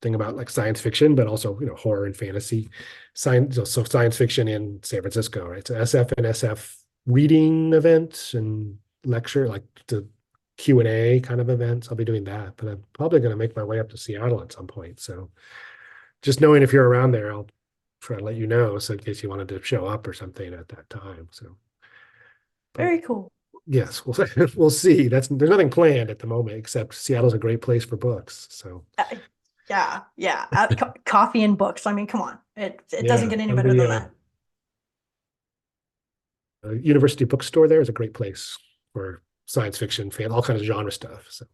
thing about like science fiction, but also horror and fantasy. So science fiction in San Francisco, right? So SF and SF reading events and lecture, like the Q&A kind of events. I'll be doing that, but I'm probably going to make my way up to Seattle at some point. So just knowing if you're around there, I'll try to let you know. So in case you wanted to show up or something at that time. So, but Very cool. yes, we'll see. There's nothing planned at the moment except Seattle's a great place for books. So Uh, yeah, yeah. Coffee and books. I mean, come on. It doesn't yeah, get any I'll better be than that. University bookstore there is a great place for science fiction, all kinds of genre stuff. So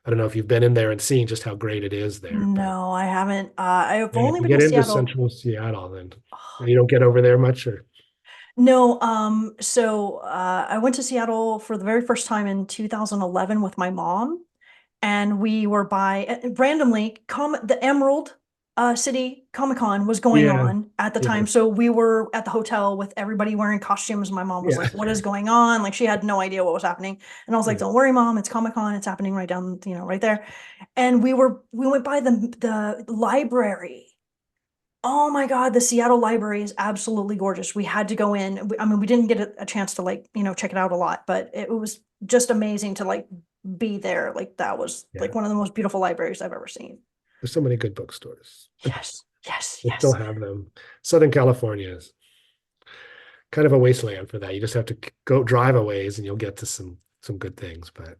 I don't know if you've been in there and seen just how great it is there, but No, I haven't. I've yeah, if only you been to get into Seattle. central Seattle, then you don't get over there much, or No, I went to Seattle for the very first time in 2011 with my mom, and we were by randomly the Emerald City Comic Con was going yeah, on at the yeah, time. So we were at the hotel with everybody wearing costumes. My mom was yeah, like, "What is going on?" Like she had no idea what was happening. And I was like, yeah. "Don't worry, Mom, it's Comic Con. It's happening right down, right there." And we went by the library. Oh my God, the Seattle Library is absolutely gorgeous. We had to go in. I mean, we didn't get a chance to like, check it out a lot, but it was just amazing to like be there. Like that was Yeah. like one of the most beautiful libraries I've ever seen. There's so many good bookstores. Yes, yes, They still yes. have them. Southern California is kind of a wasteland for that. You just have to go drive a ways and you'll get to some good things. But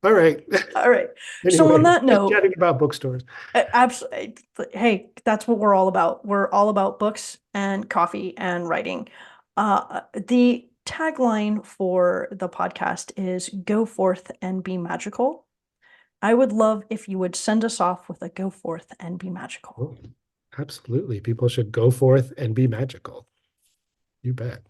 all right. All right. So on Anyway, that just note, chatting about bookstores. absolutely, hey, that's what we're all about. We're all about books and coffee and writing. The tagline for the podcast is "Go forth and be magical." I would love if you would send us off with a go forth and be magical. Oh, absolutely. People should go forth and be magical. You bet.